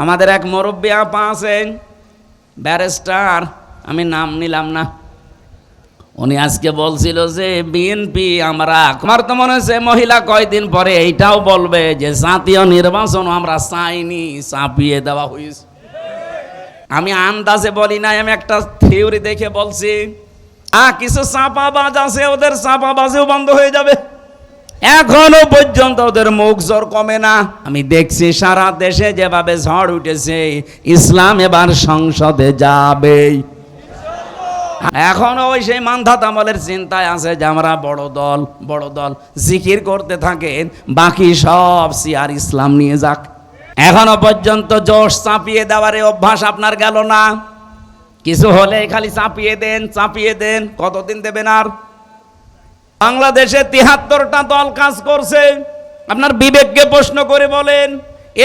আমাদের এক মুরব্বী আপা আছেন, ব্যারিস্টার, আমি নাম নিলাম না। উনি আজকে বলছিল যে বিএনপি আমার তো মনে হচ্ছে মহিলা কয়দিন পরে এইটাও বলবে যে জাতীয় নির্বাচন আমরা চাইনি, চাপিয়ে দেওয়া হয়েছে। আমি আন্দাজে বলি নাই, আমি একটা থিওরি দেখে বলছি। কিছু চাপাবাজ আছে, ওদের চাপাবাজও বন্ধ হয়ে যাবে। এখনো পর্যন্ত ওদের মুখ জোর কমে না। আমি দেখছি সারা দেশে যেভাবে ঝড় উঠেছে, ইসলাম এবার সংসদে যাবে। এখনো ওই সেই মানধাত আমলের চিন্তায় আছে যে আমরা বড় দল জিকির করতে থাকেন, বাকি সব সিয়ার ইসলাম নিয়ে যাক। এখনো পর্যন্ত জোশ চাপিয়ে দেওয়ার অভ্যাস আপনার গেল না। কিছু হলে খালি চাপিয়ে দেন। কতদিন দেবেন আর? বাংলাদেশে ৭৩টা দল কাজ করছে। আপনার বিবেককে প্রশ্ন করে বলেন,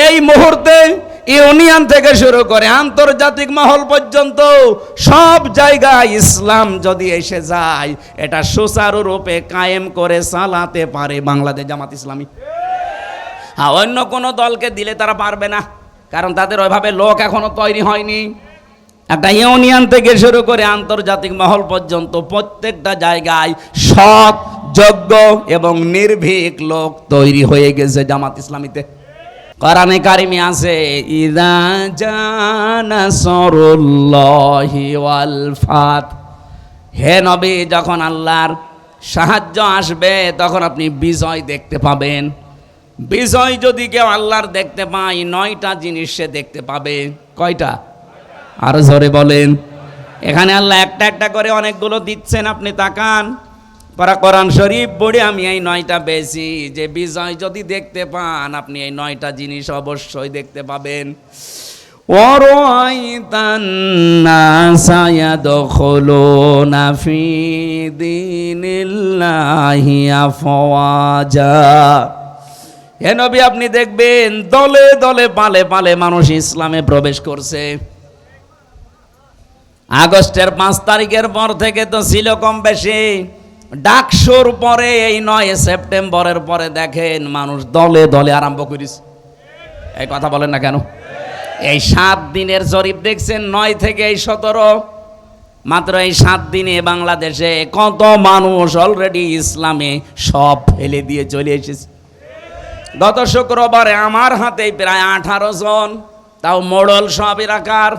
এই মুহূর্তে ইউনিয়ন থেকে শুরু করে আন্তর্জাতিক মহল পর্যন্ত সব জায়গায় ইসলাম যদি এসে যায়, এটা সুচারুরূপে কায়েম করে চালাতে পারে বাংলাদেশ জামাত ইসলামী। অন্য কোনো দলকে দিলে তারা পারবে না, কারণ তাদের ওইভাবে লোক এখনো তৈরি হয়নি। একটা ইউনিয়ন থেকে শুরু করে আন্তর্জাতিক মহল পর্যন্ত প্রত্যেকটা জায়গায় সৎ, যোগ্য এবং নির্ভীক লোক তৈরি হয়ে গেছে জামাত ইসলামীতে। কোরআনে কারিমে আছে, ইযা জাআ নাসরুল্লাহি ওয়াল ফাত। হে নবী, যখন আল্লাহর সাহায্য আসবে তখন আপনি বিজয় দেখতে পাবেন। বিজয় যদি কেউ আল্লাহর দেখতে পায়, 9টা জিনিস সে দেখতে পাবে। কয়টা? আরো জোরে বলেন। এখানে আল্লাহ একটা একটা করে অনেকগুলো দিচ্ছেন, আপনি তাকান। কোরআন শরীফ পড়ে আমি এই 9টা পেয়েছি যে বিজয় যদি দেখতে পান, আপনি এই 9টা জিনিস অবশ্যই দেখতে পাবেন। ওয়ারাইতান নাসা ইয়াদখুলুনা ফি দীনিল্লাহি আফওয়াজা। হে নবী, আপনি দেখবেন দলে দলে পালে পালে মানুষ ইসলামে প্রবেশ করছে। আগস্টের 5 তারিখের পর থেকে তো ছিল কম বেশি। ডাকসুর পরে এই 9 সেপ্টেম্বরের পরে দেখেন মানুষ দলে দলে আরম্ভ করেছে। এই কথা বলেন না কেন? এই 7 দিনের জরিপ দেখছেন, 9 থেকে এই 17, মাত্র এই 7 দিনে বাংলাদেশে কত মানুষ অলরেডি ইসলামে সব ফেলে দিয়ে চলে এসেছে। গত শুক্রবারে আমার হাতে প্রায় 18 জন, তাও মোড়ল সব এলাকার।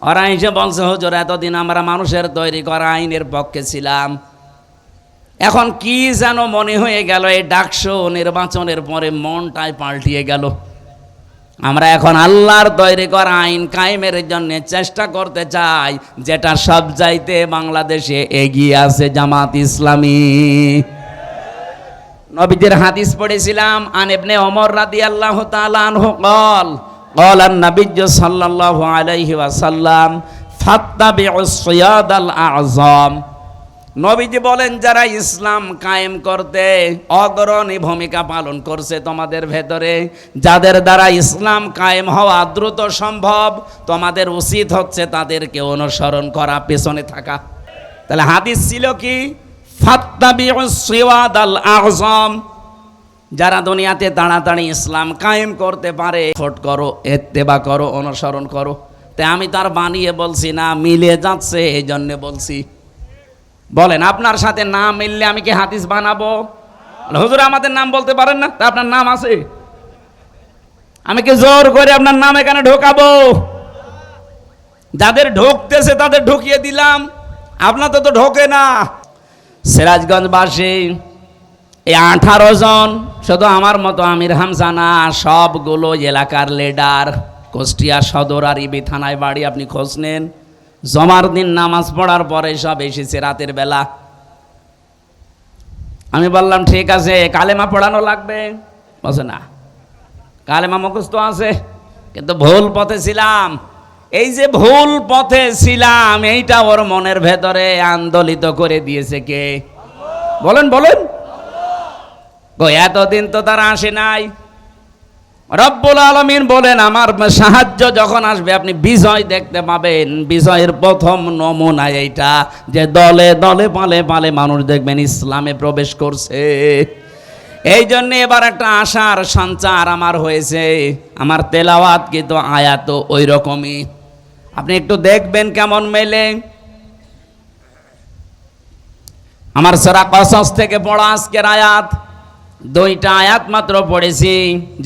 ওরা এসে বলছে, হুজুর এতদিন আমরা মানুষের তৈরি করা আইনের পক্ষে ছিলাম, এখন কি যেন মনে হয়ে গেল এই ডাকসু নির্বাচনের পরে মনটাই পাল্টিয়ে গেল। আমরা এখন আল্লাহর তৈরি করা আইন কায়েমের জন্য চেষ্টা করতে চাই, যেটা সব চাইতে বাংলাদেশে এগিয়ে আছে জামাত ইসলামী। নবীজির হাদিস পড়েছিলাম, আন ইবনে ওমর রাদিয়াল্লাহু তাআলা আনহু قال قال النبي صلى الله عليه وسلم فاتبعوا الصياد الاعظم। নবীজি বলেন, যারা ইসলাম কায়েম করতে অগ্রণী ভূমিকা পালন করছে তোমাদের ভেতরে, যাদের দ্বারা ইসলাম কায়েম হওয়া দ্রুত সম্ভব, তোমাদের উচিত হচ্ছে তাদেরকে অনুসরণ করা, পেছনে থাকা। তাহলে হাদিস ছিল কি? ফাত্তাবিউস সিওয়াদাল আযম। যারা দুনিয়াতে তাড়াতাড়ি ইসলাম কায়েম করতে পারে, ফট করো, ইত্তেবা করো, অনুসরণ করো। তাই আমি তার বানিয়ে বলছি না, মিলে যাচ্ছে এই জন্য বলছি। বলেন, আপনার সাথে নাম মিললে আমি কি হাদিস বানাবো? হুজুর আমাদের নাম বলতে পারেন না, তা আপনার নাম আছে, আমি কি জোর করে আপনার নাম এখানে ঢোকাবো? যাদের ঢোকতেছে তাদের ঢুকিয়ে দিলাম, আপনার তো ঢোকে না। সিরাজগঞ্জবাসী এই 18 জন, শুধু আমার মতো আমির হামজা না, সবগুলো এলাকার লিডার। কুষ্টিয়া সদর আর ইবি থানায় বাড়ি, আপনি খোঁজ নেন। জমার দিন নামাজ পড়ার পরে সব এসেছে রাতের বেলা। আমি বললাম ঠিক আছে, কালেমা পড়ানো লাগবে। বলছে না, কালেমা মুখস্থ আছে, কিন্তু ভুল পথে ছিলাম। এই যে ভুল পথে ছিলাম, এইটা ওর মনের ভেতরে আন্দোলিত করে দিয়েছে কে? বলেন বলেন। এতদিন তো তারা আসে নাই। রব্বুল আলামিন বলেন, আমার সাহায্য যখন আসবে আপনি বিজয় দেখতে পাবেন। বিজয়ের প্রথম নমুনা এইটা যে দলে দলে পালে পালে মানুষ দেখবেন ইসলামে প্রবেশ করছে। এই জন্য এবার একটা আশার সঞ্চার আমার হয়েছে। আমার তেলাওয়াত কিন্তু আয়াত ওই রকমই, আপনি একটু দেখবেন কেমন মেলে। আমার সূরা কসস থেকে পড়া আজকের আয়াত, দুইটা আয়াত মাত্র পড়েছি।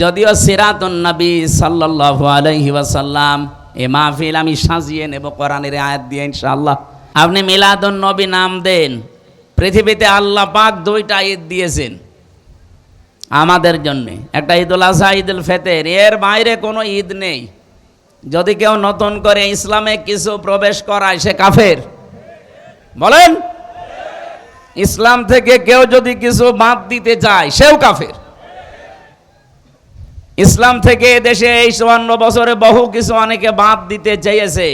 যদিও সিরাতুন নবী সাল্লাল্লাহু আলাইহি ওয়াসাল্লাম এ মাহফিল আমি সাজিয়ে নেব কোরআনের আয়াত দিয়ে ইনশাআল্লাহ। আপনি মিলাদুন নবী নাম দেন। পৃথিবীতে আল্লাহ পাক দুইটা ঈদ দিয়েছেন আমাদের জন্য, একটা ঈদুল আজহা, ঈদুল ফিতর। এর বাইরে কোনো ঈদ নেই। যদি কেউ নতুন করে ইসলামে কিছু প্রবেশ করায় সে কাফের। বলেন, ইসলাম থেকে কেউ যদি কিছু বাদ দিতে চায় সেও কাফের। ইসলাম থেকে দেশে এই ৫৪ বছরে বহু কিছু অনেকে বাদ দিতে চেয়েছে।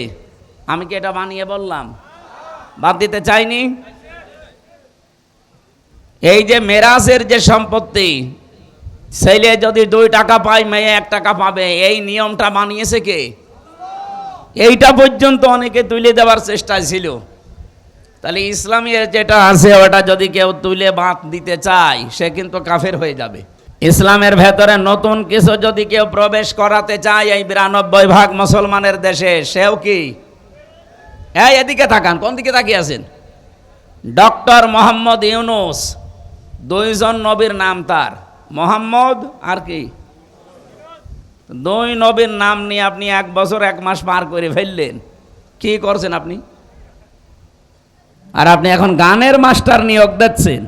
আমি কি এটা বানিয়ে বললাম? বাদ দিতে চাইনি। এই যে মেরাজের যে সম্পত্তি, ছেলে যদি ২ টাকা পায় মেয়ে ১ টাকা পাবে, এই নিয়মটা বানিয়েছে কে? এইটা পর্যন্ত অনেকে তুলে দেওয়ার চেষ্টা ছিল। তাহলে ইসলামী যেটা আছে ওটা যদি কেউ তুলে বাদ দিতে চায় সে কিন্তু কাফের হয়ে যাবে। ইসলামের ভেতরে নতুন কিছু যদি কেউ প্রবেশ করাতে চায় এই ৯২% মুসলমানের দেশে, সেও কি? এই এদিকে তাকান, কোন দিকে তাকিয়ে আছেন? ডক্টর মোহাম্মদ ইউনূস, ২ জন নবীর নাম তার, মোহাম্মদ আর কি? ২ নবীর নাম নিয়ে আপনি ১ বছর ১ মাস পার করে ফেললেন। কি করছেন আপনি? আর আপনি এখন গানের মাস্টার নিয়োগ দিচ্ছেন,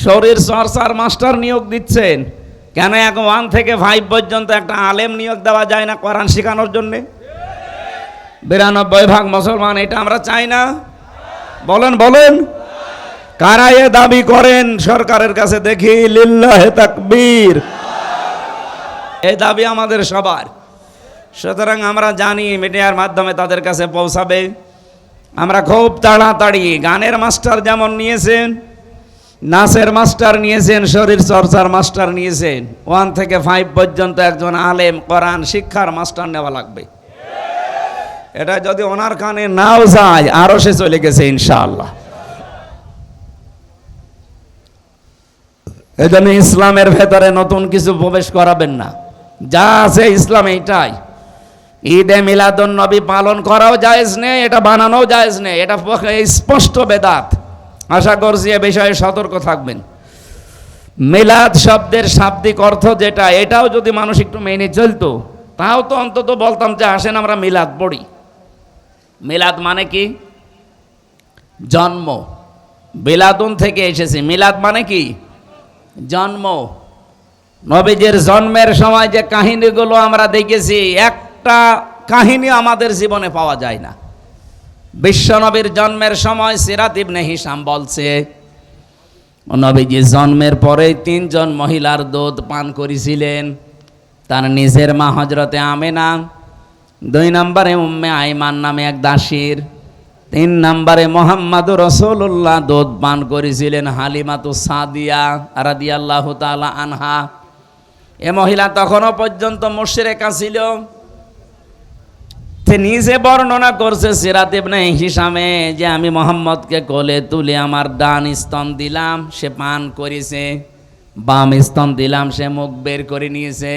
শরীর চর্চার মাস্টার নিয়োগ দিচ্ছেন। কেন এখন 1 থেকে 5 পর্যন্ত একটা আলেম নিয়োগ দেওয়া যায় না কোরআন শেখানোর জন্যে? ৯২% মুসলমান এটা আমরা চাই না। বলেন বলেন, কারা এ দাবি করেন সরকারের কাছে দেখি? লিল্লাহে তাকবীর। এই দাবি আমাদের সবার। সুতরাং আমরা জানি মিডিয়ার মাধ্যমে তাদের কাছে পৌঁছাবে। আমরা খুব তাড়াতাড়ি গানের মাস্টার যেমন নিয়েছেন, নাচের মাস্টার নিয়েছেন, শরীর চর্চার মাস্টার নিয়েছেন, 1 থেকে 5 পর্যন্ত একজন আলেম কোরআন শিক্ষার মাস্টার নেওয়া লাগবে। এটা যদি ওনার কানে নাও যায় আরো সে চলে গেছে ইনশাআল্লাহ। এই জন্য ইসলামের ভেতরে নতুন কিছু প্রবেশ করাবেন না, যা আছে ইসলাম এইটাই। ঈদে মিলাদুন নবী পালন করাও জায়েজ নেই, এটা বানানোও জায়েজ নেই, এটা স্পষ্ট বেদাত। আশা করছি এ বিষয়ে সতর্ক থাকবেন। মিলাদ শব্দের শাব্দিক অর্থ যেটা, এটাও যদি মানুষ একটু মেনে চলতো তাও তো অন্তত বলতাম যে আসেন আমরা মিলাদ পড়ি। মিলাদ মানে কি? জন্ম। বিলাদুন থেকে এসেছে। মিলাদ মানে কি? জন্ম। নবীজির জন্মের সময় যে কাহিনীগুলো আমরা দেখেছি, একটা কাহিনী আমাদের জীবনে পাওয়া যায় না। বিশ্বনবীর জন্মের সময় সিরাত ইবনে হিশাম বলছে নবীজি জন্মের পরে 3 জন মহিলার দুধ পান করেছিলেন। তার নিজের মা হযরতে আমেনা, 2 নম্বরে উম্মে আইমান নামে এক দাসীর, 3 নম্বরে মুহাম্মদুর রাসূলুল্লাহ দুধ পান করেছিলেন হালিমাতুস সাদিয়া রাদিয়াল্লাহু তাআলা আনহা। এ মহিলা তখনও পর্যন্ত মুশরিকা ছিল। সে নিজে বর্ণনা করছে সিরাত ইবনে হিশামে যে আমি মোহাম্মদকে কোলে তুলে আমার ডান স্তন দিলাম, সে পান করেছে, বাম স্তন দিলাম, সে মুখ বের করে নিয়েছে।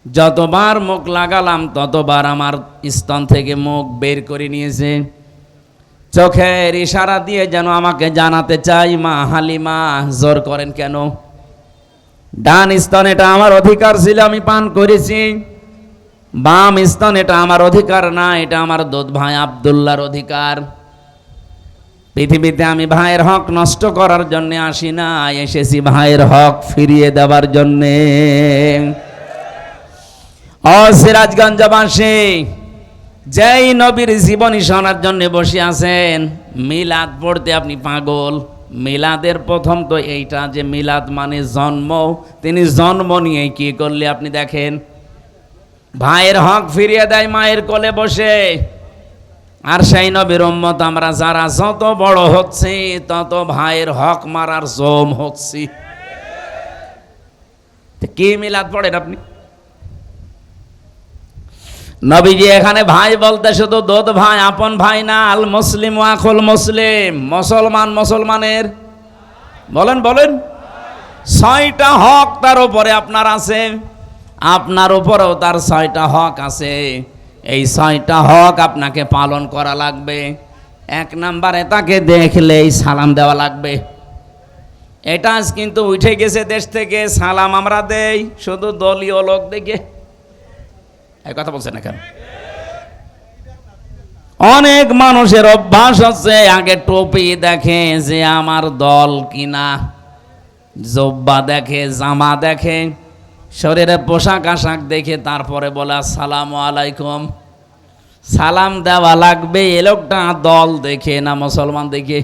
যতবার মুখ লাগালাম ততবার আমার স্তন থেকে মুখ বের করে নিয়েছে। চোখের ইশারা দিয়ে যেন আমাকে জানাতে চাই, মা হালিমা জোর করেন কেন? ডান স্তন এটা আমার অধিকার ছিল, আমি পান করেছি। বাম স্তন এটা আমার অধিকার না, এটা আমার দুধ ভাই আব্দুল্লাহর অধিকার। পৃথিবীতে আমি ভাইয়ের হক নষ্ট করার জন্য আসি না, এসেছি ভাইয়ের হক ফিরিয়ে দেওয়ার জন্যে। ও সিরাজগঞ্জবাসী, যেই নবীর জীবনী শোনার জন্য বসে আছেন, মিলাদ পড়তে আপনি পাগল। মিলাদের প্রথম তো এইটা যে মিলাদ মানে জন্ম। তিনি জন্ম নিয়ে কি করলে আপনি দেখেন, ভাইয়ের হক ফিরিয়ে দেয় মায়ের কোলে বসে। আর সেই নবীর উম্মত আমরা যারা যত বড় হচ্ছে তত ভাইয়ের হক মারার জম হচ্ছি। কি মিলাদ পড়েন আপনি? নবীজি এখানে ভাই বলতে শুধু দুধ ভাই, আপন ভাই না। আল মুসলিম আখুল মুসলিম, মুসলমান মুসলমানের, বলেন বলেন, 6টা হক তার উপরে আপনার আছে, আপনার উপরেও তার 6টা হক আছে। এই 6টা হক আপনাকে পালন করা লাগবে। 1 নম্বরে তাকে দেখলেই সালাম দেওয়া লাগবে। এটা আজ কিন্তু উঠে গেছে দেশ থেকে, সালাম আমরা দেই শুধু দলীয় লোক দেখে। এই কথা বলছেন না কেন? অনেক মানুষের অভ্যাস হচ্ছে আগে টুপি দেখে যে আমার দল কিনা, জব্বা দেখে, জামা দেখে, শরীরে পোশাক আশাক দেখে তারপরে বলে আসসালামু আলাইকুম। সালাম দেওয়া লাগবে এ লোকটা দল দেখে না মুসলমান দেখে।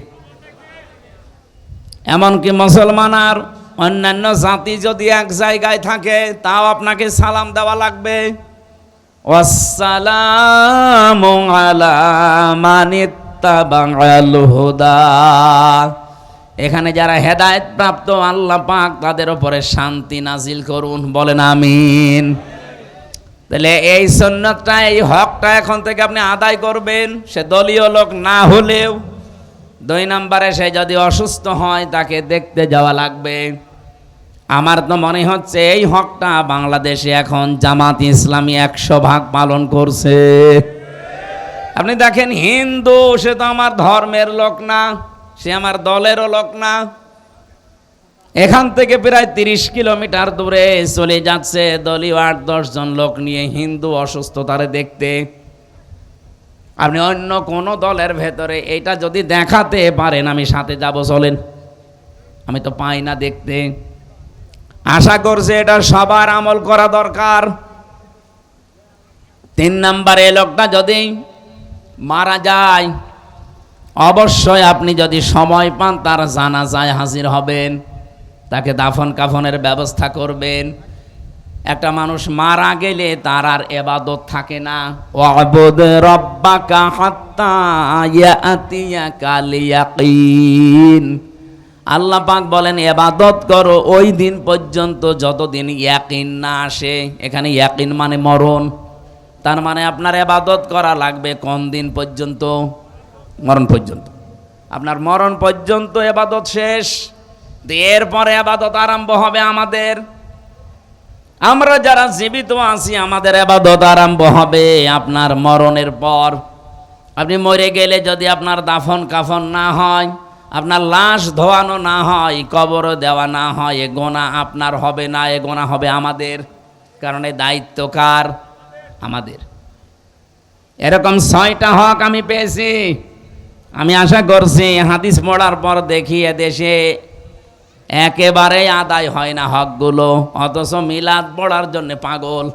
এমনকি মুসলমান আর অন্যান্য জাতি যদি এক জায়গায় থাকে তাও আপনাকে সালাম দেওয়া লাগবে। ওয়াসসালামু আলা মানিত্তাবা'আল হুদা। এখানে যারা হেদায়েত প্রাপ্ত আল্লাহ পাক তাদের উপরে শান্তি নাজিল করুন, বলেন আমিন। তাহলে এই সুন্নাতটা, এই হকটা এখন থেকে আপনি আদায় করবেন, সে দলীয় লোক না হলেও। 2 নম্বরে সে যদি অসুস্থ হয় তাকে দেখতে যাওয়া লাগবে। আমার তো মনে হচ্ছে এই হকটা বাংলাদেশে এখন জামাত ইসলামী 100% পালন করছে। আপনি দেখেন হিন্দু, সে তো আমার ধর্মের লোক না, সে আমার দলেরও লোক না। এখান থেকে প্রায় 30 কিলোমিটার দূরে চলে যাচ্ছে দলীয় 8-10 জন লোক নিয়ে হিন্দু অসুস্থ তারে দেখতে। আপনি অন্য কোন দলের ভেতরে এটা যদি দেখাতে পারেন আমি সাথে যাব, চলেন। আমি তো পাই না দেখতে। আশা করছি এটা সবার আমল করা দরকার। 3 নম্বরে লোকটা যদি মারা যায় অবশ্যই আপনি যদি সময় পান তার জানাজায় হাজির হবেন, তাকে দাফন কাফনের ব্যবস্থা করবেন। একটা মানুষ মারা গেলে তার আর ইবাদত থাকে না। ওয়াবুদ রাব্বাকা হাত্তা ইয়াতিয়াকাল ইয়াকিন। আল্লাহ পাক বলেন ইবাদত করো ওই দিন পর্যন্ত যতদিন ইয়াকিন না আসে। এখানে ইয়াকিন মানে মরণ। তার মানে আপনার ইবাদত করা লাগবে কোন দিন পর্যন্ত? মরণ পর্যন্ত। আপনার মরণ পর্যন্ত ইবাদত শেষ, এরপরে ইবাদত আরম্ভ হবে আমাদের। আমরা যারা জীবিত আছি আমাদের ইবাদত আরম্ভ হবে আপনার মরণের পর। আপনি মরে গেলে যদি আপনার দাফন কাফন না হয়, আপনার লাশ ধোয়ানো না হয়, কবর দেওয়া না হয়, এ গোনা আপনার হবে না, এ গোনা হবে আমাদের। কারণ এই দায়িত্ব কার? আমাদের। এরকম 6টা হক আমি পেয়েছি। আমি আশা করছি হাদিস পড়ার পর দেখি এদেশে একেবারেই আদায় হয় না হকগুলো, অথচ মিলাদ পড়ার জন্য পাগল।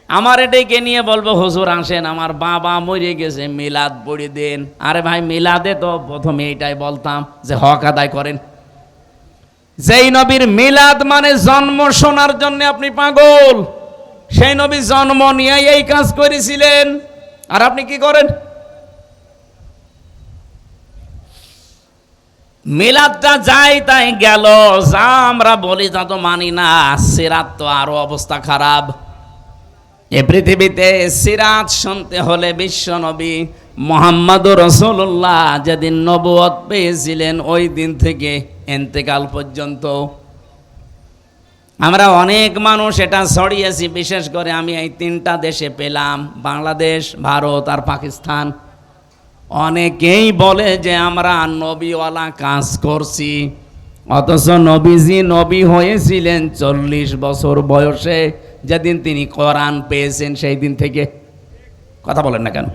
আমার এটাকে নিয়ে বলবো হুজুর আসেন আমার বাবা মরে গেছে মিলাদ পড়ে দেন। আরে ভাই মিলাদে তো প্রথমে এইটাই বলতাম যে হক আদায় করেন। যেই নবীর মিলাদ মানে জন্ম শোনার জন্য আপনি পাগল, সেই নবী জন্ম নিয়ে এই কাজ করেছিলেন, আর আপনি কি করেন? মিলাদটা যাই তাই গেল, যা আমরা বলি তা তো মানি না। সিরাত তো আরো অবস্থা খারাপ। এ পৃথিবীতে সিরাত শুনতে হলে বিশ্ব নবী মুহাম্মদুর রাসূলুল্লাহ যেদিন নবুয়ত পেয়েছিলেন ওই দিন থেকে ইন্তেকাল পর্যন্ত আমরা অনেক মানুষ এটা ছড়িয়েছি। বিশেষ করে আমি এই 3টা দেশে পেলাম, বাংলাদেশ, ভারত আর পাকিস্তান। অনেকেই বলে যে আমরা নবীওয়ালা কাজ করছি, অথচ নবীজি নবী হয়েছিলেন 40 বছর বয়সে, যেদিন তিনি কোরআন পেয়েছেন সেই দিন থেকে। কথা বলেন না কেন?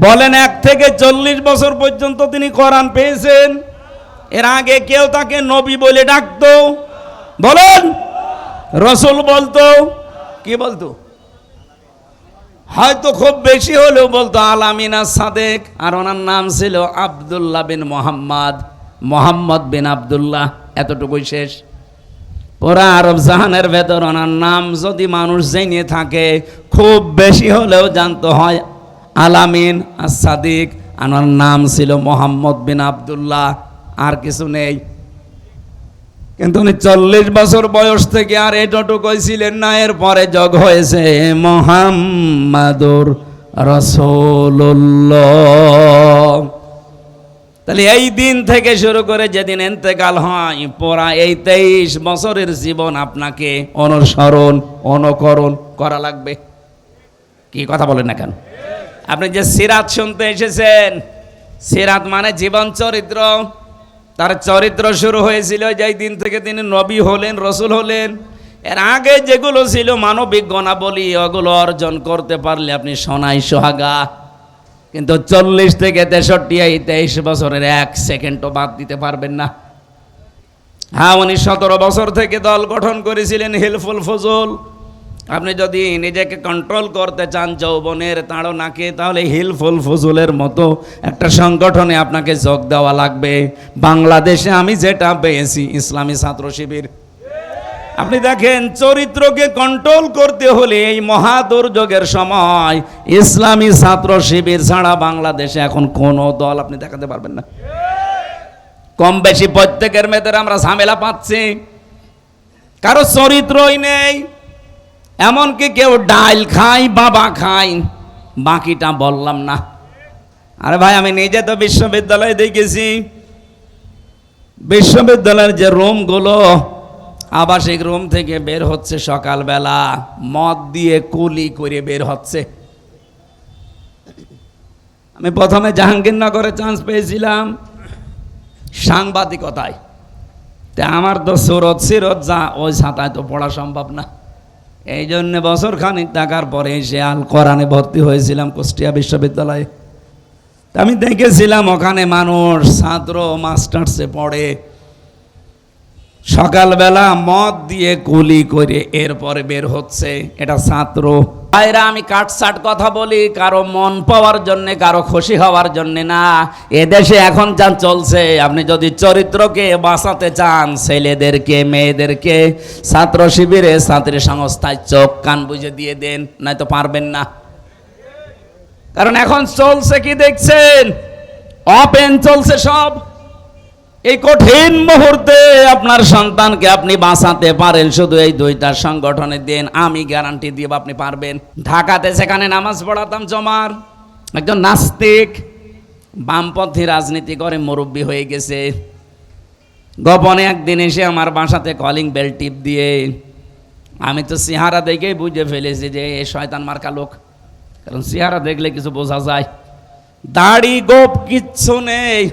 বলেন 1 থেকে 40 বছর পর্যন্ত তিনি কোরআন পেয়েছেন। এর আগে কেউ তাকে নবী বলে ডাকতো? বলেন। রসুল বলতো? কি বলতো? হয়তো খুব বেশি হলেও বলতো আল-আমিন আস-সাদেক। আর ওনার নাম ছিল আব্দুল্লাহ বিন মোহাম্মদ বিন আব্দুল্লাহ, এতটুকুই শেষ। পুরা আরব জাহানের ভেতর ওনার নাম যদি মানুষ জেনে থাকে খুব বেশি হলেও জানতো হয় আল-আমিন আস-সাদিক, আর ওনার নাম ছিল মোহাম্মদ বিন আব্দুল্লাহ, আর কিছু নেই। কিন্তু উনি 40 বছর বয়স থেকে আর এতটুকুই ছিলেন না। এরপরে যোগ হয়েছে মুহাম্মাদুর রাসূলুল্লাহ। তাহলে এই দিন থেকে শুরু করে যেদিন ইন্তেকাল হয় পড়া এই 23 বছরের জীবন আপনাকে অনুসরণ অনুকরণ করা লাগবে। কি কথা বলেন না কেন? আপনি যে সিরাত শুনতে এসেছেন, সিরাত মানে জীবন চরিত্র। তার চরিত্র শুরু হয়েছিল যেই দিন থেকে তিনি নবী হলেন, রসুল হলেন। এর আগে যেগুলো ছিল মানবিক গুণাবলী, ওগুলো অর্জন করতে পারলে আপনি সোনাই সোহাগা। কিন্তু 40 থেকে 63 এই 23 বছরের 1 সেকেন্ডও বাদ দিতে পারবেন না। হ্যাঁ, উনি 17 বছর থেকে দল গঠন করেছিলেন হিলফুল ফজল। আপনি যদি নিজেকে কন্ট্রোল করতে চান যৌবনের তাড়নাকে, তাহলে হিলফুল ফজলের মতো একটা সংগঠনে আপনাকে যোগ দেওয়া লাগবে। বাংলাদেশে আমি যেটা পেয়েছি ইসলামী ছাত্র শিবির। আপনি দেখেন, চরিত্রকে কন্ট্রোল করতে হলে এই মহা দুর্যোগের সময় ইসলামী ছাত্র শিবির ছাড়া বাংলাদেশে এখন কোনো দল আপনি দেখাতে পারবেন না। কম বেশি প্রত্যেকের মেয়েদের আমরা ঝামেলা পাচ্ছি, কারো চরিত্রই নেই। এমনকি কেউ ডাল খায়, বাবা খায়, বাকিটা বললাম না। আরে ভাই, আমি নিজে তো বিশ্ববিদ্যালয়ে দেখেছি, বিশ্ববিদ্যালয়ের যে রুমগুলো, আবাসিক রুম থেকে বের হচ্ছে সকালবেলা মদ দিয়ে কুলি করে বের হচ্ছে। আমি প্রথমে জাহাঙ্গীরনগরে চান্স পেয়েছিলাম সাংবাদিকতায়। তা আমার তো সুরত সিরত যা, ওই ছাতায় তো পড়া সম্ভব না। এই জন্য বছর খানিক থাকার পরে এসে আল কোরআনে ভর্তি হয়েছিলাম কুষ্টিয়া বিশ্ববিদ্যালয়ে। তা আমি দেখেছিলাম ওখানে মানুষ ছাত্র মাস্টার্সে পড়ে, সকালবেলা মদ দিয়ে কুলি করে এরপরে বের হচ্ছে। এটা ছাত্র ভাইরা, আমি কাটসাট কথা বলি কারো মন পাওয়ার জন্যে, কারো খুশি হওয়ার জন্যে না। এদেশে এখন যা চলছে, আপনি যদি চরিত্রকে বাঁচাতে চান, ছেলেদেরকে মেয়েদেরকে ছাত্র শিবিরে ছাত্রী সংস্থায় চোখ কান বুঝে দিয়ে দেন, নয়তো পারবেন না। কারণ এখন চলছে কি দেখছেন, ওপেন চলছে সব। এই কঠিন মুহূর্তে আপনার সন্তানকে আপনি বাঁচাতে পারেন শুধু এই দুইটা সংগঠনে দেন, আমি গ্যারান্টি দিব আপনি পারবেন। ঢাকাতে সেখানে নামাজ পড়াতাম জমার, একজন নাস্তিক বামপন্থী রাজনীতি করে মুরব্বী হয়ে গেছে। গোপনে একদিন এসে আমার বাসাতে কলিং বেল টিপ দিয়ে, আমি তো চেহারা দেখেই বুঝে ফেলেছি যে এ শয়তান মার্কা লোক, কারণ চেহারা দেখলে কিছু বোঝা যায়। দাড়ি গোপ কিচ্ছু নেই।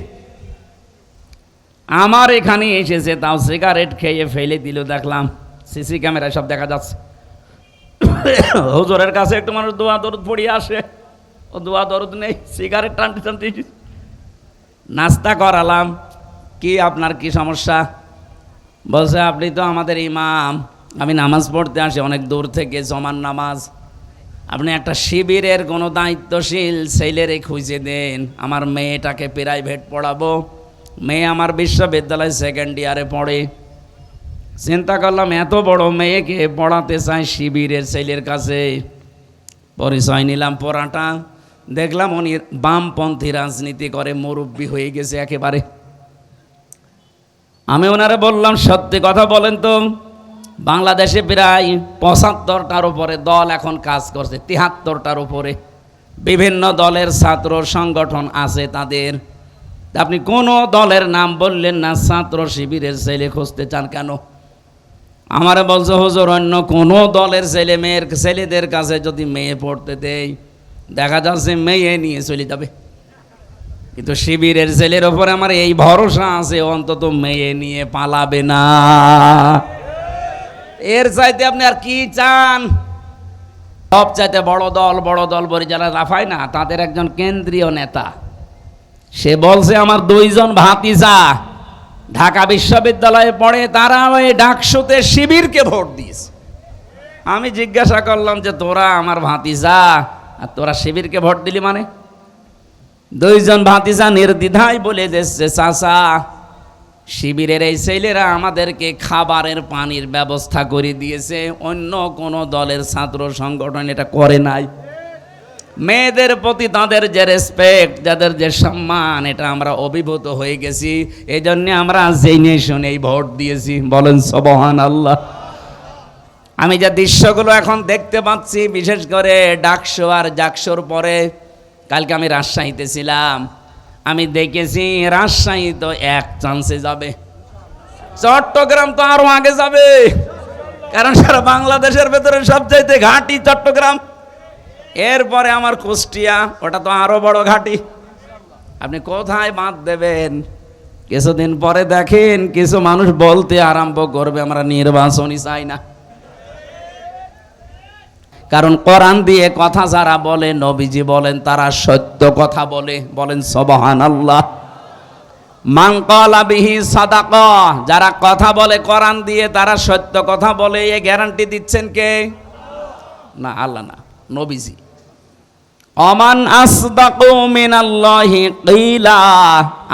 আমার এখানে এসেছে, তাও সিগারেট খেয়ে ফেলে দিল, দেখলাম সিসি ক্যামেরায় সব দেখা যাচ্ছে। হুজুরের কাছে একটু মানুষ দোয়া দরুদ পড়িয়ে আসে, ও দোয়া দরুদ নেই, সিগারেট টানতে টানতে। নাস্তা করালাম, কি আপনার কি সমস্যা? বলছে আপনি তো আমাদের ইমাম, আমি নামাজ পড়তে আসি অনেক দূর থেকে, জমান নামাজ। আপনি একটা শিবিরের কোনো দায়িত্বশীল ছেলেরে খুঁজে দেন, আমার মেয়েটাকে প্রাইভেট পড়াবো। মেয়ে আমার বিশ্ববিদ্যালয় 2nd ইয়ারে পড়ে। চিন্তা করলাম এত বড় মেয়েকে পড়াতে চাই শিবিরের ছেলের কাছে। পরিচয় নিলাম পড়াটা, দেখলাম উনি বামপন্থী রাজনীতি করে, মুরব্বী হয়ে গেছে একেবারে। আমি ওনারে বললাম, সত্যি কথা বলেন তো, বাংলাদেশে প্রায় 75টার উপরে দল এখন কাজ করছে, 73টার উপরে বিভিন্ন দলের ছাত্র সংগঠন আছে তাদের। আপনি কোন দলের নাম বললেন না, ছাত্র শিবিরের ছেলে খুঁজতে চান কেন? আমারে বলছে হুজুর, অন্য কোনো দলের ছেলে মেয়ের ছেলেদের কাছে যদি মেয়ে পড়তে দেয়, দেখা যাচ্ছে মেয়ে নিয়ে চলে যাবে। কিন্তু শিবিরের ছেলের ওপরে আমার এই ভরসা আছে, অন্তত মেয়ে নিয়ে পালাবে না। এর চাইতে আপনি আর কি চান? সবচাইতে বড় দল বলে যারা লাফায় না, তাদের একজন কেন্দ্রীয় নেতা, সে বলছে আমার 2 জন ভাতিজা ঢাকা বিশ্ববিদ্যালয়ে পড়ে, তারা ওই ডাকসুতে শিবিরকে ভোট দিয়েছে। আমি জিজ্ঞাসা করলাম যে তোরা আমার ভাতিজা আর তোরা শিবিরকে ভোট দিলি মানে? 2 জন ভাতিজা নির্দ্বিধায় বলে দিচ্ছে, চাচা শিবিরের এই ছেলেরা আমাদেরকে খাবারের পানির ব্যবস্থা করে দিয়েছে, অন্য কোনো দলের ছাত্র সংগঠন এটা করে নাই। মেয়েদের প্রতি তাদের যে রেসপেক্ট, যাদের যে সম্মান, এটা আমরা অভিভূত হয়ে গেছি। এই জন্য আমরা জেনে শুনেই ভোট দিয়েছি। বলেন সুবহানাল্লাহ। আমি যে দৃশ্যগুলো এখন দেখতে পাচ্ছি, বিশেষ করে ডাকসু আর জাকসুর পরে, কালকে আমি রাজশাহীতে ছিলাম, আমি দেখেছি রাজশাহী তো এক চান্সে যাবে, চট্টগ্রাম তো আরো আগে যাবে, কারণ সারা বাংলাদেশের ভেতরে সবচাইতে ঘাঁটি চট্টগ্রাম। এরপরে আমার কুষ্টিয়া, ওটা তো আরো বড় ঘাঁটি। আপনি কোথায় বাঁধ দেবেন? কিছুদিন পরে দেখেন কিছু মানুষ বলতে আরম্ভ করবে আমরা নির্বাচনই চাই না। কারণ কোরআন দিয়ে কথা যারা বলে, নবীজি বলেন তারা সত্য কথা বলে। বলেন সুবহানাল্লাহ। মান ক্বালা বিহি সাদাকা, যারা কথা বলে কোরআন দিয়ে তারা সত্য কথা বলে, এ গ্যারান্টি দিচ্ছেন কে? না, আল্লাহ না, নবীজি। অমান আসদাকু মিনাল্লাহি কিলা,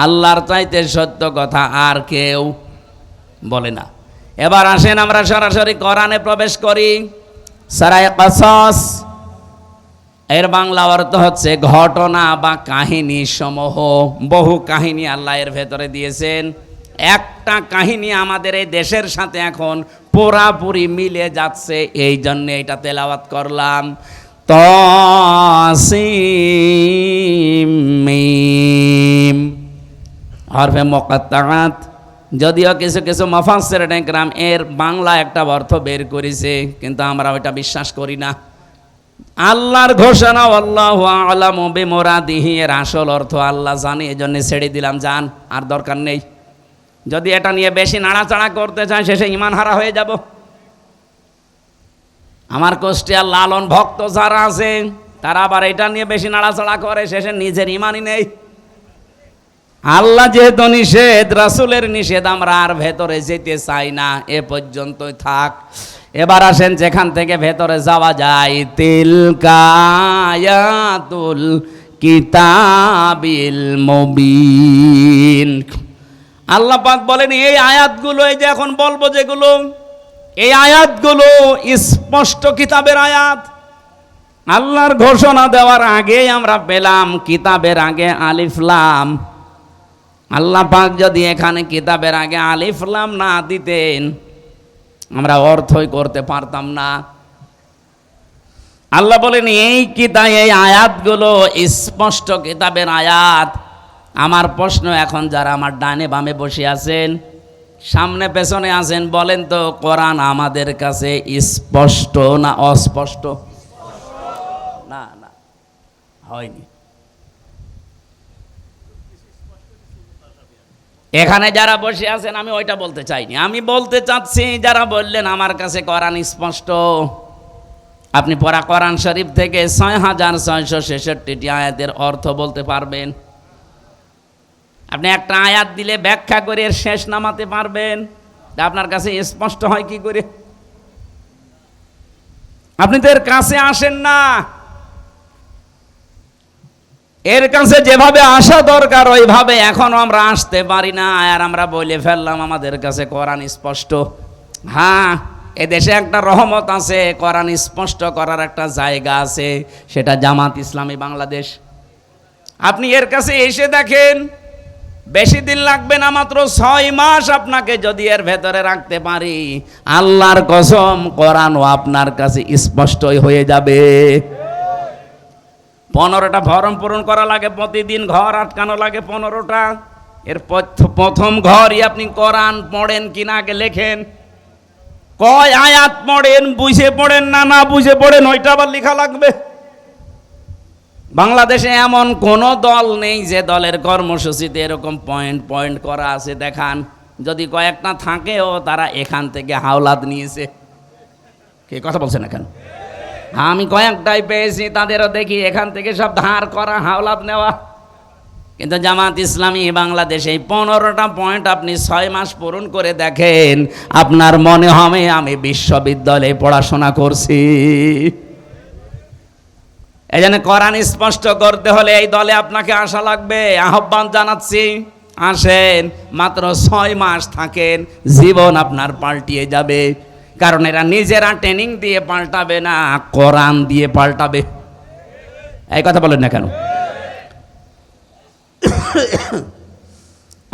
আল্লাহর চাইতে সত্য কথা আর কেউ বলে না। এবার আসেন আমরা সরাসরি কোরআনে প্রবেশ করি। সূরা কসস এর বাংলা অর্থ হচ্ছে ঘটনা বা কাহিনী সমূহ। বহু কাহিনী আল্লাহ এর ভেতরে দিয়েছেন। একটা কাহিনী আমাদের এই দেশের সাথে এখন পুরাপুরি মিলে যাচ্ছে, এই জন্য এটা তেলাওয়াত করলাম। তাসিম মিম হরফে মুকাত্তাআত। যদিও কিছু কিছু মুফাসসিরিন ইকরাম এর বাংলা একটা অর্থ বের করেছে, কিন্তু আমরা ওটা বিশ্বাস করি না। আল্লাহর ঘোষণা আল্লাহু আ'লামু বিমুরাদিহি, এর আসল অর্থ আল্লাহ জানে, এজন্য ছেড়ে দিলাম, জান, আর দরকার নেই। যদি এটা নিয়ে বেশি নাড়াচাড়া করতে চান শেষে ঈমান হারা হয়ে যাব। আমার কুষ্টিয়ার লালন ভক্ত যারা আছে তারা আবার এটা নিয়ে বেশি নাড়াচাড়া করে, শেষে নিজের ঈমানই নেই। আল্লাহ যেহেতু নিষেধ, রাসূলের নিষেধ, আমরা আর ভেতরে যেতে চাই না, এ পর্যন্তই থাক। এবার আসেন যেখান থেকে ভেতরে যাওয়া যায়। তিলকা আয়াতুল কিতাবিল মুবিন। আল্লাহ পাক বলেন এই আয়াতগুলো, এই যে এখন বলবো যেগুলো, এই আয়াতগুলো স্পষ্ট কিতাবের আয়াত। আল্লাহর ঘোষণা দেওয়ার আগেই আমরা পেলাম কিতাবের আগে আলিফ লাম। আল্লাহ পাক যদি এখানে কিতাবের আগে আলিফ লাম না দিতেন আমরা অর্থই করতে পারতাম না। আল্লাহ বলেন এই কিতাব, এই আয়াতগুলো স্পষ্ট কিতাবের আয়াত। আমার প্রশ্ন এখন, যারা আমার ডানে বামে বসে আছেন, সামনে পেছনে আছেন, বলেন তো কোরআন আমাদের কাছে স্পষ্ট না অস্পষ্ট? না না, হয়নি। এখানে যারা বসে আছেন, আমি ওইটা বলতে চাইনি, আমি বলতে চাচ্ছি যারা বললেন আমার কাছে কোরআন স্পষ্ট, আপনি পড়া কোরআন শরীফ থেকে ৬৬৬৬টি আয়াতের অর্থ বলতে পারবেন? আপনি একটা আয়াত দিলে ব্যাখ্যা করে এর শেষ নামাতে পারবেন? আপনার কাছে স্পষ্ট হয় কি করে? আপনি তো এর কাছে আসেন না। এর কাছে যেভাবে আসা দরকার ওইভাবে এখনো আমরা আসতে পারি না, আর আমরা বলে ফেললাম আমাদের কাছে কোরআন স্পষ্ট। হ্যাঁ, এদেশে একটা রহমত আছে, কোরআন স্পষ্ট করার একটা জায়গা আছে, সেটা জামাত ইসলামী বাংলাদেশ। আপনি এর কাছে এসে দেখেন, বেশি দিন লাগবে না, মাত্র ৬ মাস আপনাকে যদি এর ভেতরে রাখতে পারি, আল্লাহর কসম কোরআনও আপনার কাছে স্পষ্টই হয়ে যাবে। 15টা ফর্ম পূরণ করা লাগে প্রতিদিন, ঘর আটকানো লাগে 15টা। এর প্রথম ঘরই আপনি কোরআন পড়েন কিনা আগে লেখেন, কয় আয়াত পড়েন, বুঝে পড়েন না না বুঝে পড়েন, ওইটা আবার লেখা লাগবে। বাংলাদেশে এমন কোন দল নেই যে দলের কর্মসূচিতে এরকম পয়েন্ট পয়েন্ট করা আছে দেখান। যদি কয়েকটা থাকেও তারা এখান থেকে হাওলাত নিয়েছে। কে কথা বলছেন এখন? আমি কয়েকটাই পেয়েছি, তাদেরও দেখি এখান থেকে সব ধার করা, হাওলাত নেওয়া। কিন্তু জামাত ইসলামী বাংলাদেশে এই 15টা পয়েন্ট আপনি 6 মাস পূরণ করে দেখেন, আপনার মনে হবে আমি বিশ্ববিদ্যালয়ে পড়াশোনা করছি। এই জন্য কোরআন স্পষ্ট করতে হলে এই দলে আপনাকে আসা লাগবে। আহ্বান জানাচ্ছি, আসেন, মাত্র 6 মাস থাকেন, জীবন আপনার পাল্টিয়ে যাবে। কারণ এরা নিজেরা ট্রেনিং দিয়ে পাল্টাবে না, কোরআন দিয়ে পাল্টাবে। এই কথা বলেন না কেন?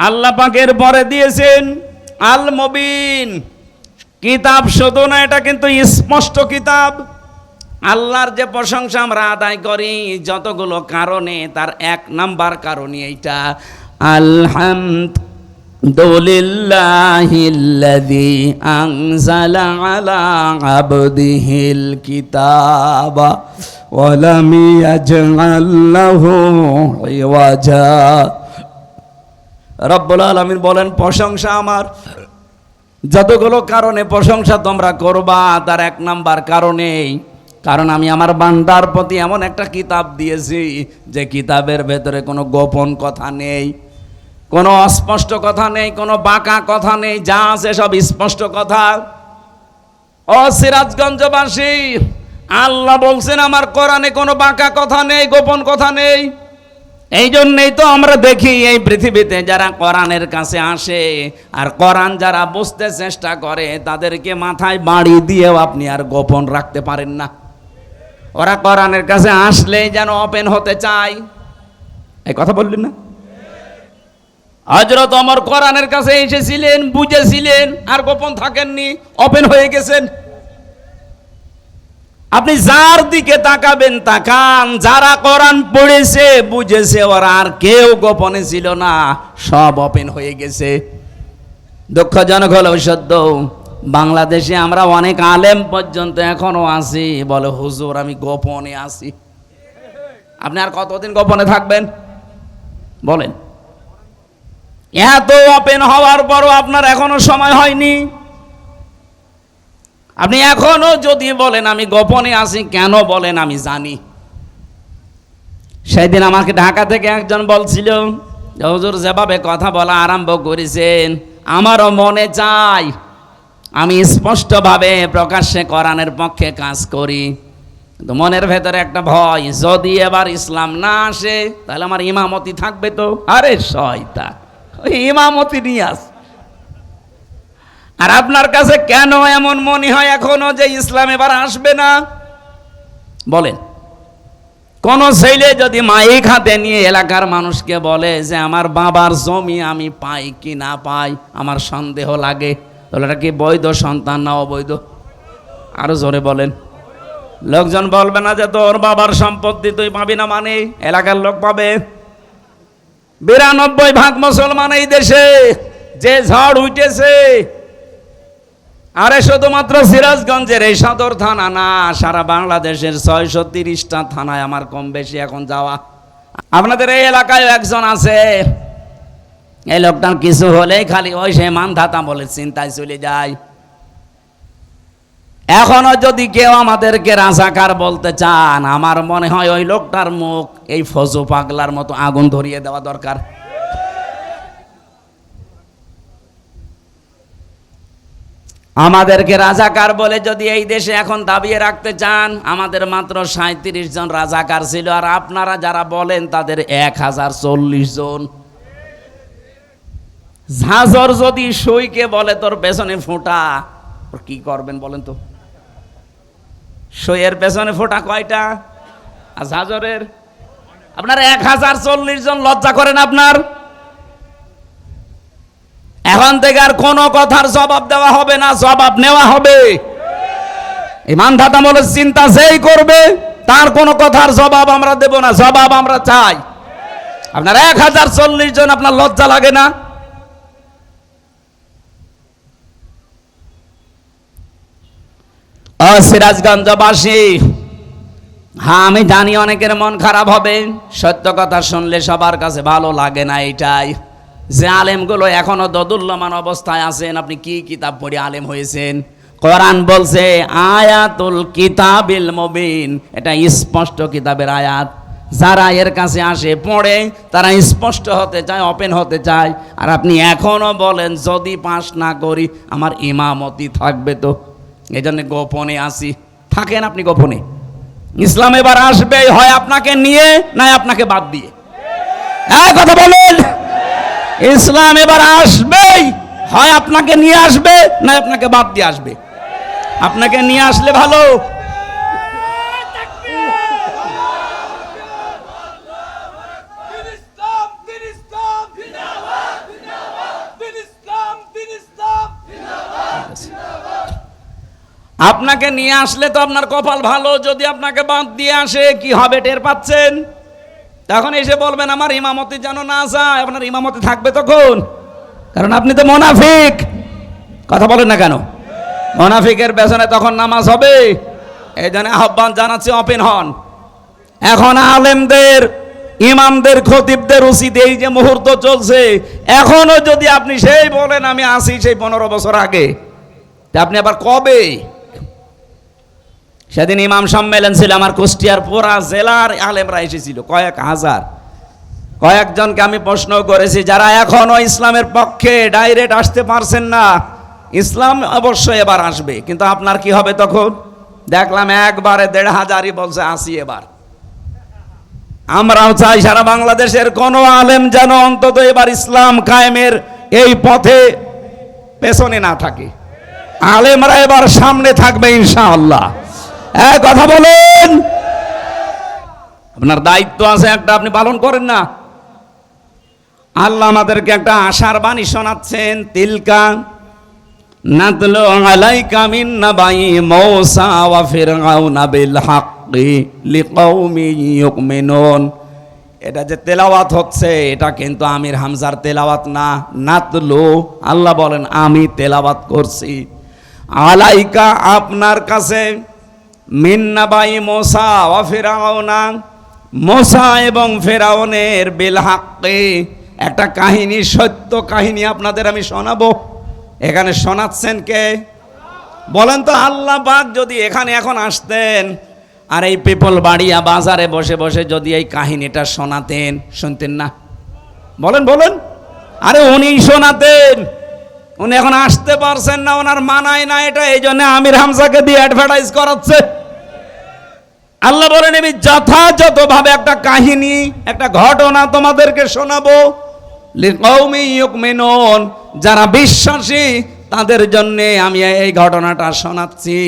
আল্লাহ পাকের পরে দিয়েছেন আল মুবিন, কিতাব শুধু না, এটা কিন্তু স্পষ্ট কিতাব। আল্লাহর যে প্রশংসা আমরা আদায় করি যতগুলো কারণে, তার এক নাম্বার কারণই এইটা, আলহামদুলিল্লাহিল্লাযী আনজালা আলা আবদিহিল কিতাবা ওয়া লাম ইয়াজআল লাহু ইওয়াজা। রব্বুল আলামিন বলেন, প্রশংসা আমার। যতগুলো কারণে প্রশংসা তোমরা করবা, তার এক নাম্বার কারণেই, কারণ আমি আমার বান্দার প্রতি এমন একটা কিতাব দিয়েছি যে কিতাবের ভেতরে কোনো গোপন কথা নেই, কোনো অস্পষ্ট কথা নেই, কোনো বাঁকা কথা নেই, যা আছে সব স্পষ্ট কথা। ও সিরাজগঞ্জবাসী, আল্লাহ বলছেন আমার কোরআনে কোনো বাঁকা কথা নেই, গোপন কথা নেই। এই জন্যেই তো আমরা দেখি এই পৃথিবীতে যারা কোরআনের কাছে আসে আর কোরআন যারা বুঝতে চেষ্টা করে, তাদেরকে মাথায় বাড়ি দিয়েও আপনি আর গোপন রাখতে পারেন না। ওরা কোরআনের কাছে আসলেই যেন ওপেন হতে চায়। এই কথা বললেন না? হযরত ওমর কোরআনের কাছে এসেছিলেন, বুঝেছিলেন, আর গোপন থাকেননি, ওপেন হয়ে গেছেন। আপনি যার দিকে তাকাবেন তাকান, যারা কোরআন পড়েছে বুঝেছে, ওরা আর কেউ গোপনে ছিল না, সব ওপেন হয়ে গেছে। দুঃখজনক হলেও সত্য, বাংলাদেশে আমরা অনেক আলেম পর্যন্ত এখনো আছি বলে, হুজুর আমি গোপনে আছি। আপনি আর কতদিন গোপনে থাকবেন বলেন? এত ওপেন হওয়ার পরও আপনার এখনো সময় হয়নি। আপনি এখনো যদি বলেন আমি গোপনে আছি, কেন বলেন? আমি জানি। সেদিন আমাকে ঢাকা থেকে একজন বলছিল, হুজুর যেভাবে কথা বলা আরম্ভ করেছেন, আমারও মনে চায় আমি স্পষ্টভাবে প্রকাশ্যে কোরআনের পক্ষে কাজ করি, কিন্তু মনের ভেতরে একটা ভয়, যদি এবার ইসলাম না আসে তাহলে আমার ইমামতি থাকবে তো। আরে শয়তান, ওই ইমামতি নিয়ে আস। আর আপনার কাছে কেন এমন মনে হয় এখনো যে ইসলাম এবার আসবে না বলেন? কোন ছেলে যদি মাইক হাতে নিয়ে এলাকার মানুষকে বলে যে আমার বাবার জমি আমি পাই কি না পাই আমার সন্দেহ লাগে, তাহলে এটা কি বৈধ সন্তান না অবৈধ? আরো জোরে বলেন। লোকজন বলবে না যে তোর বাবার সম্পত্তি তুই পাবি না, মানে এলাকার লোক পাবে। 92% মুসলমান এই দেশে, যে ঝড় উঠেছে। আরে শুধুমাত্র সিরাজগঞ্জের এই সদর থানা না, সারা বাংলাদেশের 630টা থানায় আমার কম বেশি এখন যাওয়া। আপনাদের এই এলাকায় একজন আছে, এই লোকটার কিছু হলেই খালি ওই সে মানধাতা বলে চিন্তায় চলে যায়। এখনো যদি কেউ আমাদেরকে রাজাকার বলতে চান, আমার মনে হয় ওই লোকটার মুখ এই ফজু পাগলার মতো আগুন ধরিয়ে দেওয়া দরকার। আমাদেরকে রাজাকার বলে যদি এই দেশে এখন দাবিয়ে রাখতে চান, আমাদের মাত্র 37 জন রাজাকার ছিল, আর আপনারা যারা বলেন তাদের 1040 জন। ঝাঁঝর যদি সইকে বলে তোর পেছনে ফোঁটা, ওর কি করবেন বলেন তো? সইয়ের পেছনে ফোঁটা কয়টা? আর ঝাঁঝরের আপনার 1040 জন। লজ্জা করেন আপনার? এখন থেকে আর কোনো কথার জবাব দেওয়া হবে না, জবাব নেওয়া হবে। ইমানদাতামূলক চিন্তা যেই করবে তার কোনো কথার জবাব আমরা দেব না, জবাব আমরা চাই। আপনার 1040 জন, আপনার লজ্জা লাগে না? সিরাজগঞ্জবাসী, হ্যাঁ আমি জানি অনেকের মন খারাপ হবে, সত্য কথা শুনলে সবার কাছে ভালো লাগে না। এটাই যে আলেমগুলো এখনো দোদুল্যমান অবস্থায় আছেন। আপনি কি কিতাব পড়ে আলেম হয়েছেন? কোরআন বলছে আয়াতুল কিতাবিল মুবিন, এটা স্পষ্ট কিতাবের আয়াত। যারা এর কাছে আসে পড়ে তারা স্পষ্ট হতে চায়, ওপেন হতে চায়। আর আপনি এখনো বলেন যদি পাস না করি আমার ইমামতি থাকবে তো। এই জন্য গোপনে আসি। থাকেন আপনি গোপনে। ইসলাম এবার আসবে, হয় আপনাকে নিয়ে নয় আপনাকে বাদ দিয়ে। হ্যাঁ কথা বলেন। ইসলাম এবার আসবেই, হয় আপনাকে নিয়ে আসবে না আপনাকে বাদ দিয়ে আসবে। আপনাকে নিয়ে আসলে ভালো। আপনাকে নিয়ে আসলে তো আপনার কপাল ভালো, যদি আপনাকে বাদ দিয়ে আসে কি হবে টের পাচ্ছেন? তখন এসে বলবেন আমার ইমামতি যেন না যায়, আপনার ইমামতি থাকবে তখন? কারণ আপনি তো মুনাফিক। কথা বলেন না কেন? মুনাফিকের পেছনে তখন নামাজ হবে। এই জন্য আহ্বান জানাচ্ছি, ওপেন হন। এখন আলেমদের, ইমামদের, খতিবদের উচিত, এই যে মুহূর্ত চলছে, এখনো যদি আপনি সেই বলেন আমি আসি সেই 15 বছর আগে, তা আপনি আবার কবে? সেদিন ইমাম সম্মেলন ছিল আমার কুষ্টিয়ার পুরা জেলার আলেমরা এসেছিল, কয়েক হাজার। কয়েকজনকে আমি প্রশ্ন করেছি, যারা এখনো ইসলামের পক্ষে ডাইরেক্ট আসতে পারছেন না, ইসলাম অবশ্যই এবার আসবে, কিন্তু আপনার কি হবে তখন? দেখলাম একবারে 1500ই বলছে আসি এবার। আমরাও চাই সারা বাংলাদেশের কোন আলেম যেন অন্তত এবার ইসলাম কায়েমের এই পথে পেছনে না থাকে। আলেমরা এবার সামনে থাকবে ইনশাআল্লাহ। কথা বলেন। আপনার দায়িত্ব আছে একটা, আপনি পালন করেন না। আল্লাহ আমাদেরকে একটা আশার বাণী শোনাচ্ছেন, তিলকা নাতলু আলাইকা মিন নাবাই মূসা ওয়া ফিরআউনা বিল হাক্কি লিকাউমিন ইউমিনুন। এটা যে তেলাওয়াত হচ্ছে, এটা কিন্তু আমির হামজার তেলাওয়াত না, নাতলু, আল্লাহ বলেন আমি তেলাওয়াত করছি। আলাইকা, আপনার কাছে, মিন নাবাই মূসা ওয়া ফিরআউনা, মূসা এবং ফেরাউনের বিল হাক্কি, একটা কাহিনী, সত্য কাহিনী আপনাদের আমি শোনাবো। এখানে শোনাচ্ছেন কে বলেন তো? আল্লাহ পাক যদি এখানে এখন আসতেন আর এই পিপল বাড়িয়া বাজারে বসে বসে যদি এই কাহিনীটা শোনাতেন, শুনতেন না? বলেন বলেন। আরে উনি শোনাতেন, উনি এখন আসতে পারছেন না, ওনার মানায় না এটা, এই জন্য আমির হামজাকে দিয়ে অ্যাডভার্টাইজ করাচ্ছে। আল্লাহ বলেন আমি যথাযথভাবে একটা কাহিনী, একটা ঘটনা তোমাদেরকে শোনাবো, লিকাউমি ইউমিনুন, যারা বিশ্বাসী তাদের জন্য আমি এই ঘটনাটা শোনাচ্ছি।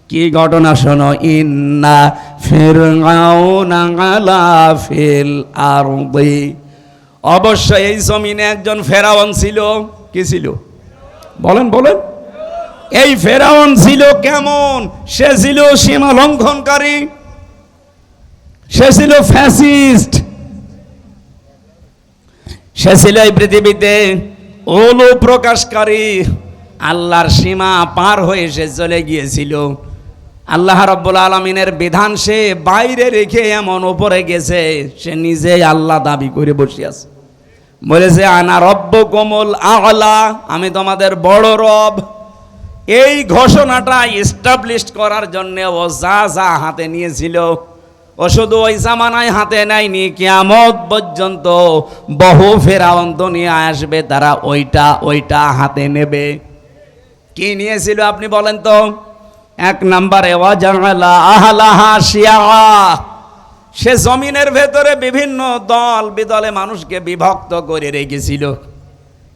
কি ঘটনা শোনো? ইন্না ফিরআউনা আলা ফিল আরদি, অবশ্যই এই জমিনে একজন ফেরাউন ছিল। কি ছিল? বলেন বলেন। এই ফেরাউন ছিল কেমন? সে ছিল সীমা লঙ্ঘনকারী, সে ছিল ফ্যাসিস্ট, সে ছিল এই পৃথিবীতে ওলু প্রকাশকারী। আল্লাহর সীমা পার হয়ে সে চলে গিয়েছিল। আল্লাহ রাব্বুল আলামিনের বিধান সে বাইরে রেখে এমন উপরে গেছে, সে নিজে আল্লাহ দাবি করে বসে আছে। বলেছে আনা রব্বুকুমুল আ'লা, আমি তোমাদের বড় রব। এই ঘোষণাটা এস্টাবলিশ করার জন্য ও যা যা হাতে নিয়েছিল, ও শুধু ওই জামানায় হাতে নেয়নি, কিয়ামত পর্যন্ত বহু ফেরাউন দুনিয়া আসবে, তারা ওইটা হাতে নেবে। কি নিয়েছিল আপনি বলেন তো? 1 নম্বরে ওয়াজালা আহলাহা শিয়া, সে জমিনের ভেতরে বিভিন্ন দল বিদলে মানুষকে বিভক্ত করে রেখেছিল।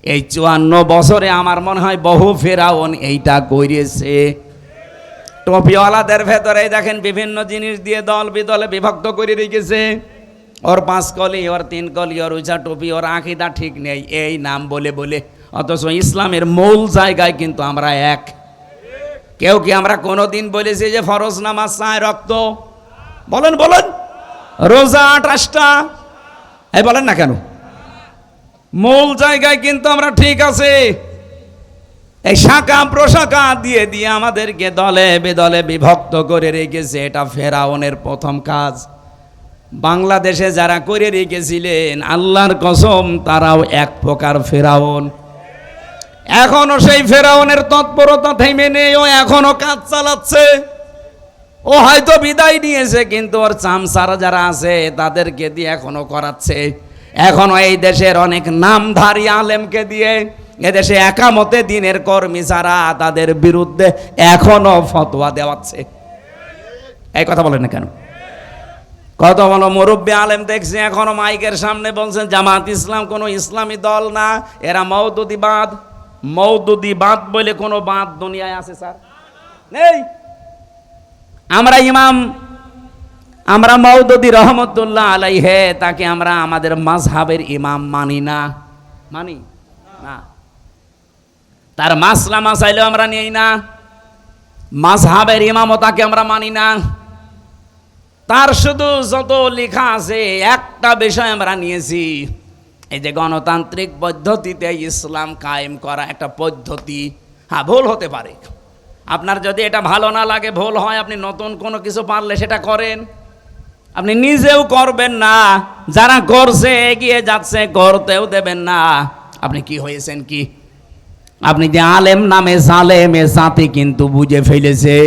এই 54 বছরে আমার মনে হয় বহু ফেরাউন এইটা করেছে। টপিওয়ালাদের ভেতরে দেখেন বিভিন্ন জিনিস দিয়ে দল বিদলে বিভক্ত করে রেখেছে। ওর 5 কলি, ওর 3 কলি, ওর উঁচা টুপি, ওর আকিদা ঠিক নেই, এই নাম বলে বলে। অথচ ইসলামের মূল জায়গায় কিন্তু আমরা এক। কেউ কি আমরা কোনোদিন বলেছি যে ফরজ নামাজ 4 রক্ত? বলেন বলেন। রোজা 28টা, এই বলেন না কেন? মূল জায়গায় কিন্তু আমরা ঠিক আছে। এই শাখা প্রশাখা দিয়ে দিয়ে আমাদেরকে দলে বেদলে বিভক্ত করে রেখেছে। এটা ফেরাউনের প্রথম কাজ। বাংলাদেশে যারা করে রেখেছিলেন, আল্লাহর কসম তারাও এক প্রকার ফেরাউন। এখনো সেই ফেরাউনের তৎপরতা থেমে নেই, ও এখনো কাজ চালাচ্ছে। ও হয়তো বিদায় নিয়েছে, কিন্তু ওর চামচারা যারা আছে তাদেরকে দিয়ে এখনো করাচ্ছে। এখনো এই দেশের অনেক নামধারী আলেমকে দিয়ে এদেশে একামতে দিনের কর্মী যারা, তাদের বিরুদ্ধে এখনো ফতোয়া দেওয়াচ্ছে। এই কথা বলেন না কেন? কত বলো মুরব্বী আলেম দেখছি এখনো মাইকের সামনে বলছেন জামাত ইসলাম কোনো ইসলামী দল না, এরা মওদুদিবাদ। মওদুদিবাদ বলে কোনো বাদ দুনিয়ায় আছে স্যার? নেই। আমরা মওদুদি রহমতুল্লাহ আলাইহে, তাকে আমরা আমাদের মাযহাবের ইমাম মানি না। মানি না, তার মাসলা মাসাইলেও আমরা নেই না। মাযহাবের ইমামতাকে আমরা মানি না, তার শুধু যত লেখা আছে একটা বিষয় আমরা নিয়েছি, এই যে গণতান্ত্রিক পদ্ধতিতে ইসলাম কায়েম করা একটা পদ্ধতি। হ্যাঁ, ভুল হতে পারে, আপনার যদি এটা ভালো না লাগে, ভুল হয়, আপনি নতুন কোনো কিছু পারলে সেটা করেন, আপনি নিজেও করবেন না, যারা করছে এগিয়ে যাচ্ছে করতেও দেবেন না। আপনি কি হয়েছেন কি? আপনি যে আলেম নামে জালেম, এ জাতি কিন্তু বুঝে ফেলেছে।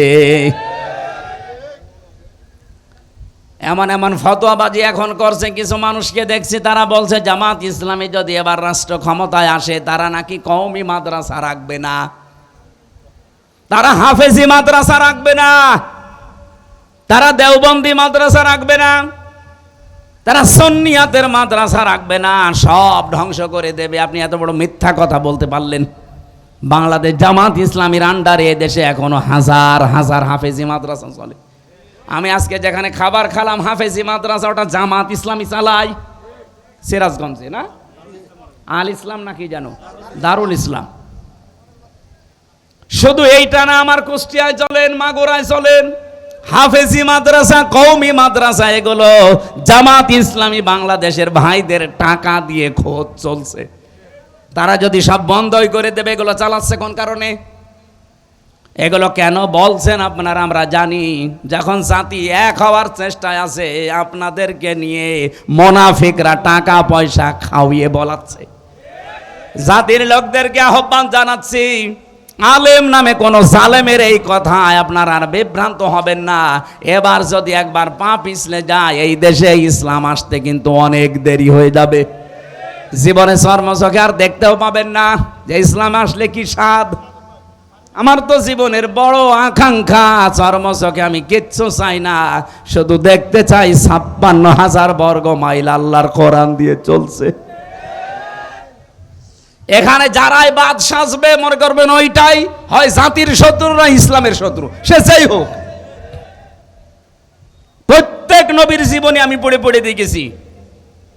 এমন এমন ফতোয়াবাজি এখন করছে, কিছু মানুষকে দেখছি তারা বলছে জামাত ইসলামী যদি এবার রাষ্ট্র ক্ষমতায় আসে, তারা নাকি কওমি মাদ্রাসা রাখবে না, তারা হাফেজি মাদ্রাসা রাখবে না, তারা দেওবন্দি মাদ্রাসা রাখবে না, তারা সুন্নিয়াতের মাদ্রাসা রাখবে না, সব ধ্বংস করে দেবে। আপনি এত বড় মিথ্যা কথা বলতে পারলেন? বাংলাদেশ জামাত ইসলামীর আন্ডারে দেশে এখনো হাজার হাজার হাফেজি মাদ্রাসা চলে। আমি আজকে যেখানে খাবার খালাম হাফেজি মাদ্রাসা, ওটা জামাত ইসলামী চালায়, সিরাজগঞ্জে না, আল ইসলাম নাকি জানো, দারুল ইসলাম। শুধু এইটা না, আমার কুষ্টিয়ায় চলেন, মাগুরায় চলেন, হাফেজি মাদ্রাসা, কওমি মাদ্রাসা, এগুলো জামাত ইসলামী বাংলাদেশের ভাইদের টাকা দিয়ে খোঁজ চলছে। তারা যদি সব বন্ধই করে দেবে, এগুলো চালাচ্ছে কোন কারণে? এগুলো কেন বলছেন আপনারা আমরা জানি। যখন জাতি এক হওয়ার চেষ্টায় আছে, আপনাদেরকে নিয়ে মুনাফিকরা টাকা পয়সা খাওয়িয়ে বলাচ্ছে। জাতির লোকদেরকে আহ্বান জানাচ্ছি, আলেম নামে কোন জালেমের এই কথায় আপনারা আর বিভ্রান্ত হবেন না। এবার যদি একবার পা পিছলে যায়, এই দেশে ইসলাম আসতে কিন্তু অনেক দেরি হয়ে যাবে। জীবনে চর্মচোখে আর দেখতেও পাবেন না যে ইসলাম আসলে কি স্বাদ। আমার তো জীবনের বড় আকাঙ্ক্ষা, চর্মচোখে আমি কিচ্ছু চাই না, শুধু দেখতে চাই ৫৬,০০০ বর্গ মাইল আল্লাহর কোরআন দিয়ে চলছে। এখানে যারাই বাদ সাজবে, মনে করবেন ওইটাই হয় জাতির শত্রু না ইসলামের শত্রু, সে যাই হোক। প্রত্যেক নবীর জীবনী আমি পড়ে পড়ে দেখেছি,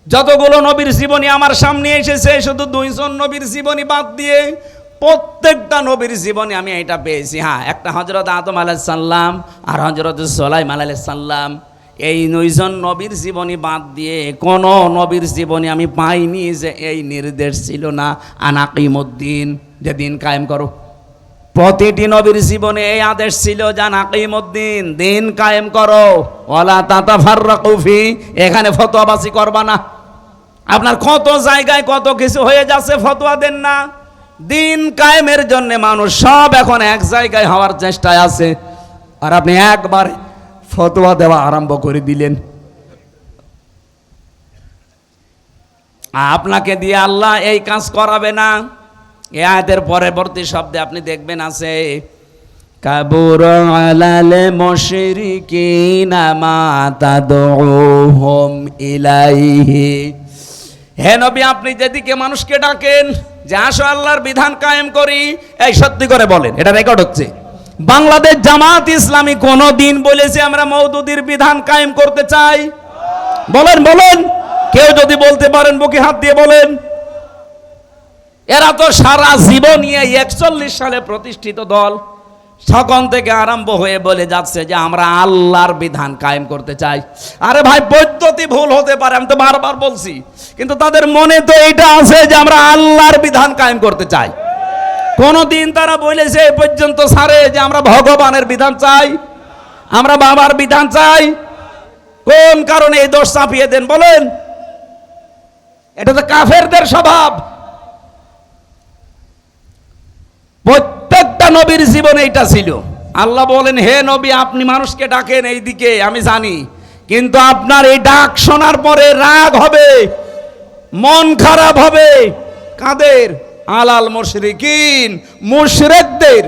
যতগুলো নবীর জীবনী আমার সামনে এসেছে, শুধু ২ জন নবীর জীবনী বাদ দিয়ে প্রত্যেকটা নবীর জীবনী আমি এটা পেয়েছি। হ্যাঁ, একটা হযরত আদম আলাইহিস সালাম আর হযরত সুলাইমান আলাইহিস সালাম, এই ২ জন নবীর জীবনী বাদ দিয়ে কোন নবীর জীবনী আমি পাইনি যে এই নির্দেশ ছিল না আনাকিমুদ্দিন, যে দিন কায়েম করো। প্রতিটি নবীর জীবনে এই আদেশ ছিল যে আনাকিমুদ্দিন, দিন কায়েম করো, ওয়ালা তাতাফাররাকু ফি, এখানে ফতোয়াবাজি করবা না। আপনার কত জায়গায় কত কিছু হয়ে যাচ্ছে, ফতোয়া দেন না। দিন কায়েমের জন্য মানুষ সব এখন এক জায়গায় হওয়ার চেষ্টায় আছে, আর আপনি একবার ফতোয়া দেওয়া আরম্ভ করে দিলেন। আপনাকে দিয়ে আল্লাহ এই কাজ করাবে না। এই আয়াতের পরবর্তী শব্দে আপনি দেখবেন আছে কাবুর আলাল মুশরিকিনা মা তাদউহুম ইলাইহি। হে নবী, আপনি যেদিকে মানুষকে ডাকেন যে আসো আল্লাহর বিধান কায়েম করি, এই সত্যি করে বলেন, এটা রেকর্ড হচ্ছে, বাংলাদেশ জামাত ইসলামী কোন দিন বলেছে আমরা মওদুদির বিধান কায়েম করতে চাই? বলেন বলেন, কেউ যদি বলতে পারেন বুকে হাত দিয়ে বলেন। এরা তো সারা জীবন নিয়ে ৪১ সালে প্রতিষ্ঠিত দল, তখন থেকে আরম্ভ হয়ে বলে যাচ্ছে যে আমরা আল্লাহর বিধান কায়েম করতে চাই। আরে ভাই, পদ্ধতি ভুল হতে পারে, আমি তো বারবার বলছি, কিন্তু তাদের মনে তো এইটা আছে যে আমরা আল্লাহর বিধান কায়েম করতে চাই। কোনদিন তারা বলেছে এ পর্যন্ত সারে যে আমরা ভগবানের বিধান চাই, আমরা বাবার বিধান চাই? কোন কারণে এই দোষ চাপিয়ে দেন বলেন? এটা তো কাফেরদের স্বভাব। প্রত্যেকটা নবীর জীবনে এটা ছিল। আল্লাহ বলেন, হে নবী, আপনি মানুষকে ডাকেন এই দিকে, আমি জানি, কিন্তু আপনার এই ডাক শোনার পরে রাগ হবে, মন খারাপ হবে। কাদের? আলাল মুশরিকিন, মুশরিকদের।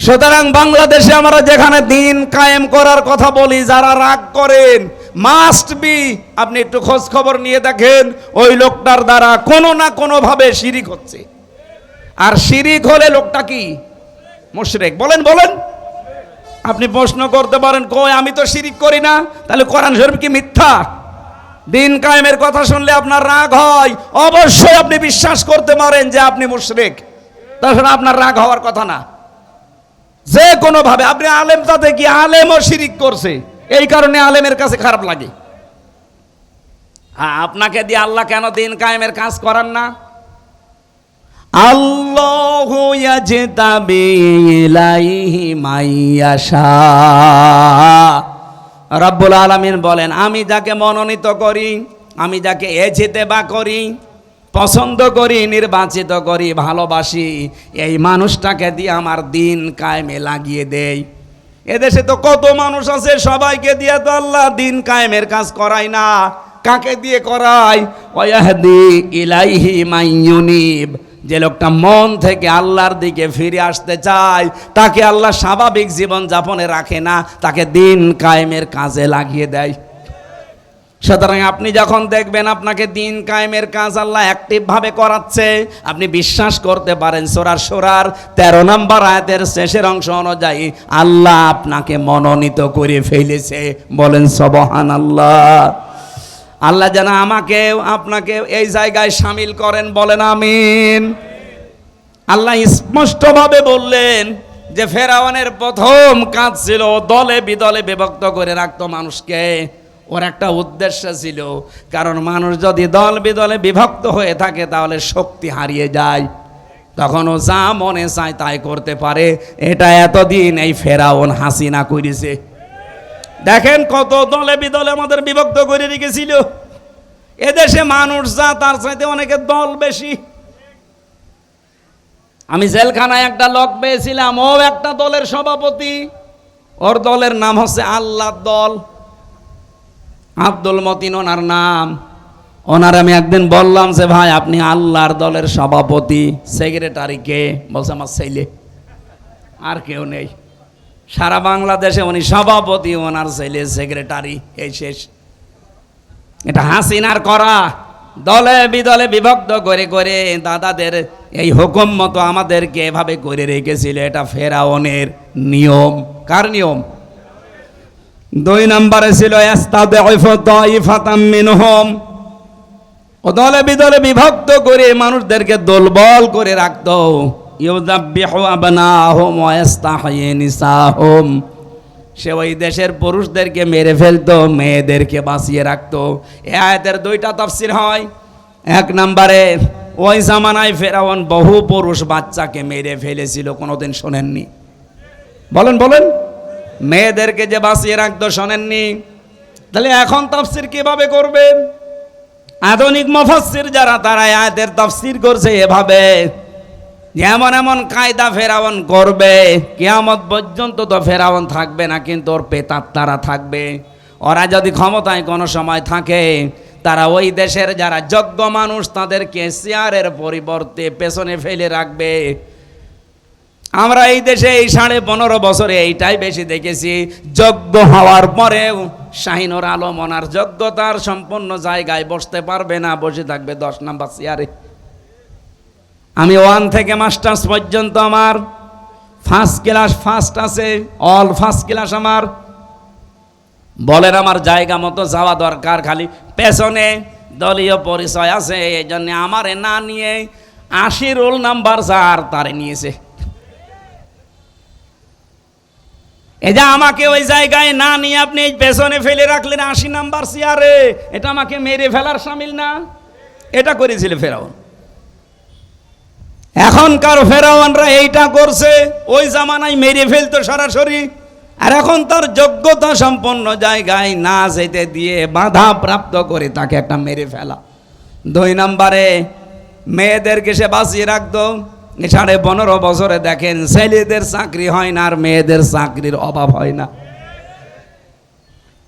সুতরাং বাংলাদেশে আমরা যেখানে দিন কায়েম করার কথা বলি, যারা রাগ করেন, মাস্ট বি আপনি একটু খোঁজ খবর নিয়ে দেখেন, ওই লোকটার দ্বারা কোনো না কোনো ভাবে শিরিক হচ্ছে। আর শিরিক হলে লোকটা কি? মুশরিক। বলেন বলেন। আপনি প্রশ্ন করতে পারেন, কই আমি তো শিরিক করি না, তাহলে কোরআন শরীফ কি মিথ্যা? দিন কায়েমের কথা শুনলে আপনার রাগ হয়, অবশ্যই আপনি বিশ্বাস করতে পারেন যে আপনি মুশরিক, তাছাড়া আপনার রাগ হওয়ার কথা না। যে কোনো ভাবে আপনি আলেম তাতে কি আলেমও শিরিক করছে, এই কারণে আলেমের কাছে খারাপ লাগে। হ্যাঁ, আপনাকে দিয়ে আল্লাহ কেন দিন কায়েমের কাজ করান না? আল্লাহু ইয়াজতাবি ইলাইহি মাইয়াশা, রব্বুল আলামিন বলেন আমি যাকে মনোনীত করি, আমি যাকে ইজতেবা করি, পছন্দ করি, নির্বাচিত করি, ভালোবাসি, এই মানুষটাকে দিয়ে আমার দিন কায়েমে লাগিয়ে দেই। এদেশে তো কত মানুষ আছে, সবাইকে দিয়ে তো আল্লাহ দিন কায়েমের কাজ করায় না। কাকে দিয়ে করায়? ওয়াহদি ইলাইহি মাইয়ুনিব, যে লোকটা মন থেকে আল্লাহর দিকে ফিরে আসতে চায় তাকে আল্লাহ স্বাভাবিক জীবন যাপনে রাখে না, তাকে দিন কায়েমের কাজে লাগিয়ে দেয়। সুতরাং আপনি যখন দেখবেন আপনাকে দিন কায়েমের কাজ আল্লাহ অ্যাক্টিভ ভাবে করাচ্ছে, আপনি বিশ্বাস করতে পারেন সূরা শুরার 13 নম্বর আয়াতের শেষের অংশ অনুযায়ী আল্লাহ আপনাকে মনোনীত করে ফেলেছে। বলেন সুবহানাল্লাহ। আল্লাহ যেন আমাকে আপনাকে এই জায়গায় শামিল করেন, বলেন আমিন। আল্লাহ স্পষ্টভাবে বললেন যে ফেরাউনের প্রথম কাজ ছিল দলে বিদলে বিভক্ত করে রাখতো মানুষকে। ওর একটা উদ্দেশ্য ছিল, কারণ মানুষ যদি দল বিদলে বিভক্ত হয়ে থাকে তাহলে শক্তি হারিয়ে যায়, তখন ও যা মনে চায় তাই করতে পারে। এটা এতদিন এই ফেরাউন হাসিনা করেছে। দেখেন কত দলে বিদলে আমাদের বিভক্ত করে রেখেছিল। এদেশে মানুষ যা তার চাইতে অনেকের দল বেশি। আমি জেলখানায় একটা লোক পেয়েছিলাম, ও একটা দলের সভাপতি, ওর দলের নাম হচ্ছে আল্লাহ দল, আব্দুল মতিন ওনার নাম। ওনার আমি একদিন বললাম যে ভাই আপনি আল্লাহর দলের সভাপতি, সেক্রেটারি কে? বলছে আমার ছেলে, আর কেউ নেই। সারা বাংলাদেশে উনি সভাপতি, ওনার ছেলে সেক্রেটারি, এই শেষ। এটা হাসিনার করা, দলে বিদলে বিভক্ত করে করে দাদাদের এই হুকুম মতো আমাদেরকে এভাবে করে রেখেছিল। এটা ফেরাউনের নিয়ম। কার নিয়ম? 2 নম্বরে ছিল ইস্তাদঈফু তাইফাতাম মিনহুম, ও দলে বিদলে বিভক্ত করে মানুষদেরকে দুর্বল করে রাখতো। ইউযাব্বিহু আবনাহুম ওয়া ইস্তাহয়ি নিসাহুম, সে ওই দেশের পুরুষদেরকে মেরে ফেলতো, মেয়েদেরকে বাঁচিয়ে রাখতো। এই আয়াতের 2টা তাফসীর হয়। 1 নম্বরে ওই জামানায় ফেরাউন বহু পুরুষ বাচ্চাকে মেরে ফেলেছিল, কোনোদিন শোনেননি? বলেন বলেন, মেয়েদেরকে যে বাঁচিয়ে রাখতো শোনেননি? তাহলে এখন তাফসীর কিভাবে করবেন? আধুনিক মুফাসসির যারা, তারা আয়াতের তাফসীর করছে এভাবে, এমন এমন কায়দা ফেরাউন করবে, কিয়ামত পর্যন্ত তো ফেরাউন থাকবে না, কিন্তু ওর পেতাত্তারা থাকবে। ওরা যদি ক্ষমতায় কোনো সময় থাকে, তারা ওই দেশের যারা যোগ্য মানুষ তাদেরকে চেয়ারের পরিবর্তে পেছনে ফেলে রাখবে। আমরা এই দেশে এই 15.5 বছরে এইটাই বেশি দেখেছি। যোগ্য হওয়ার পরেও শাহিনুর আলম ওনার যোগ্যতার সম্পূর্ণ জায়গায় বসতে পারবে না, বসে থাকবে 10 নম্বর চেয়ারে। আমি 1 থেকে মাস্টার্স পর্যন্ত আমার ফার্স্ট ক্লাস ফার্স্ট আছে, অল ফার্স্ট ক্লাস আমার। বলেন আমার জায়গা মতো যাওয়া দরকার, খালি পেছনে দলীয় পরিচয় আছে, এই জন্য আমারে না নিয়ে 80 রোল নাম্বার যার তারে নিয়েছে। এই যে আমাকে ওই জায়গায় না নিয়ে আপনি পেছনে ফেলে রাখলেন 80 নাম্বার চেয়ারে, এটা আমাকে মেরে ফেলার শামিল না? এটা করেছিল ফেরাউন। এখনকার ফেরাউনরা এইটা করছে, ওই জামানায় মেরে ফেলতো সরাসরি, আর এখন তার যোগ্যতা সম্পন্ন জায়গায় না যেতে দিয়ে বাধা প্রাপ্ত করে তাকে একটা মেরে ফেলা। 2 নম্বরে মেয়েদেরকে সে বাঁচিয়ে রাখতো। 15.5 বছরে দেখেন ছেলেদের চাকরি হয় না আর মেয়েদের চাকরির অভাব হয় না।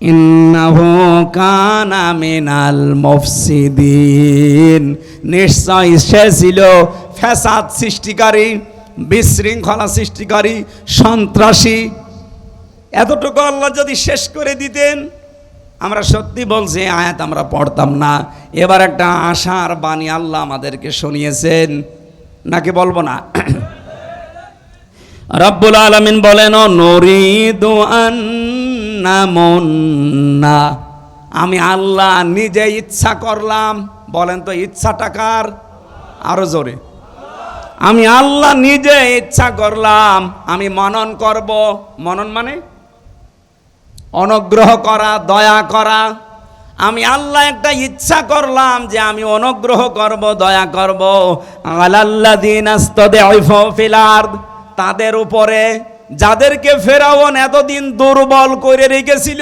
ইন্নাহু কানা মিনাল মুফসিদিন, নিশ্চয় সে ছিল ফ্যাসাদ সৃষ্টিকারী, বিশৃঙ্খলা সৃষ্টিকারী, সন্ত্রাসী। এতটুকু আল্লাহ যদি শেষ করে দিতেন, আমরা সত্যি বলছি আয়াত আমরা পড়তাম না। এবার একটা আশার বাণী আল্লাহ আমাদেরকে শুনিয়েছেন, নাকি বলবো না? রব্বুল আলামিন বলেন, নুরিদু আন্নামুন্না, আমি আল্লাহ নিজে ইচ্ছা করলাম। বলেন তো ইচ্ছাটা কার? আরো জোরে। আমি আল্লাহ নিজে ইচ্ছা করলাম আমি মনন করব। মনন মানে অনুগ্রহ করা, দয়া করা। আমি আল্লাহ একটা ইচ্ছা করলাম যে আমি অনুগ্রহ করব, দয়া করব আলাল্লাযিনা ইসতাদঈফু ফিল আরদ, তাদের উপরে যাদেরকে ফেরাউন এতদিন দুর্বল করে রেখেছিল।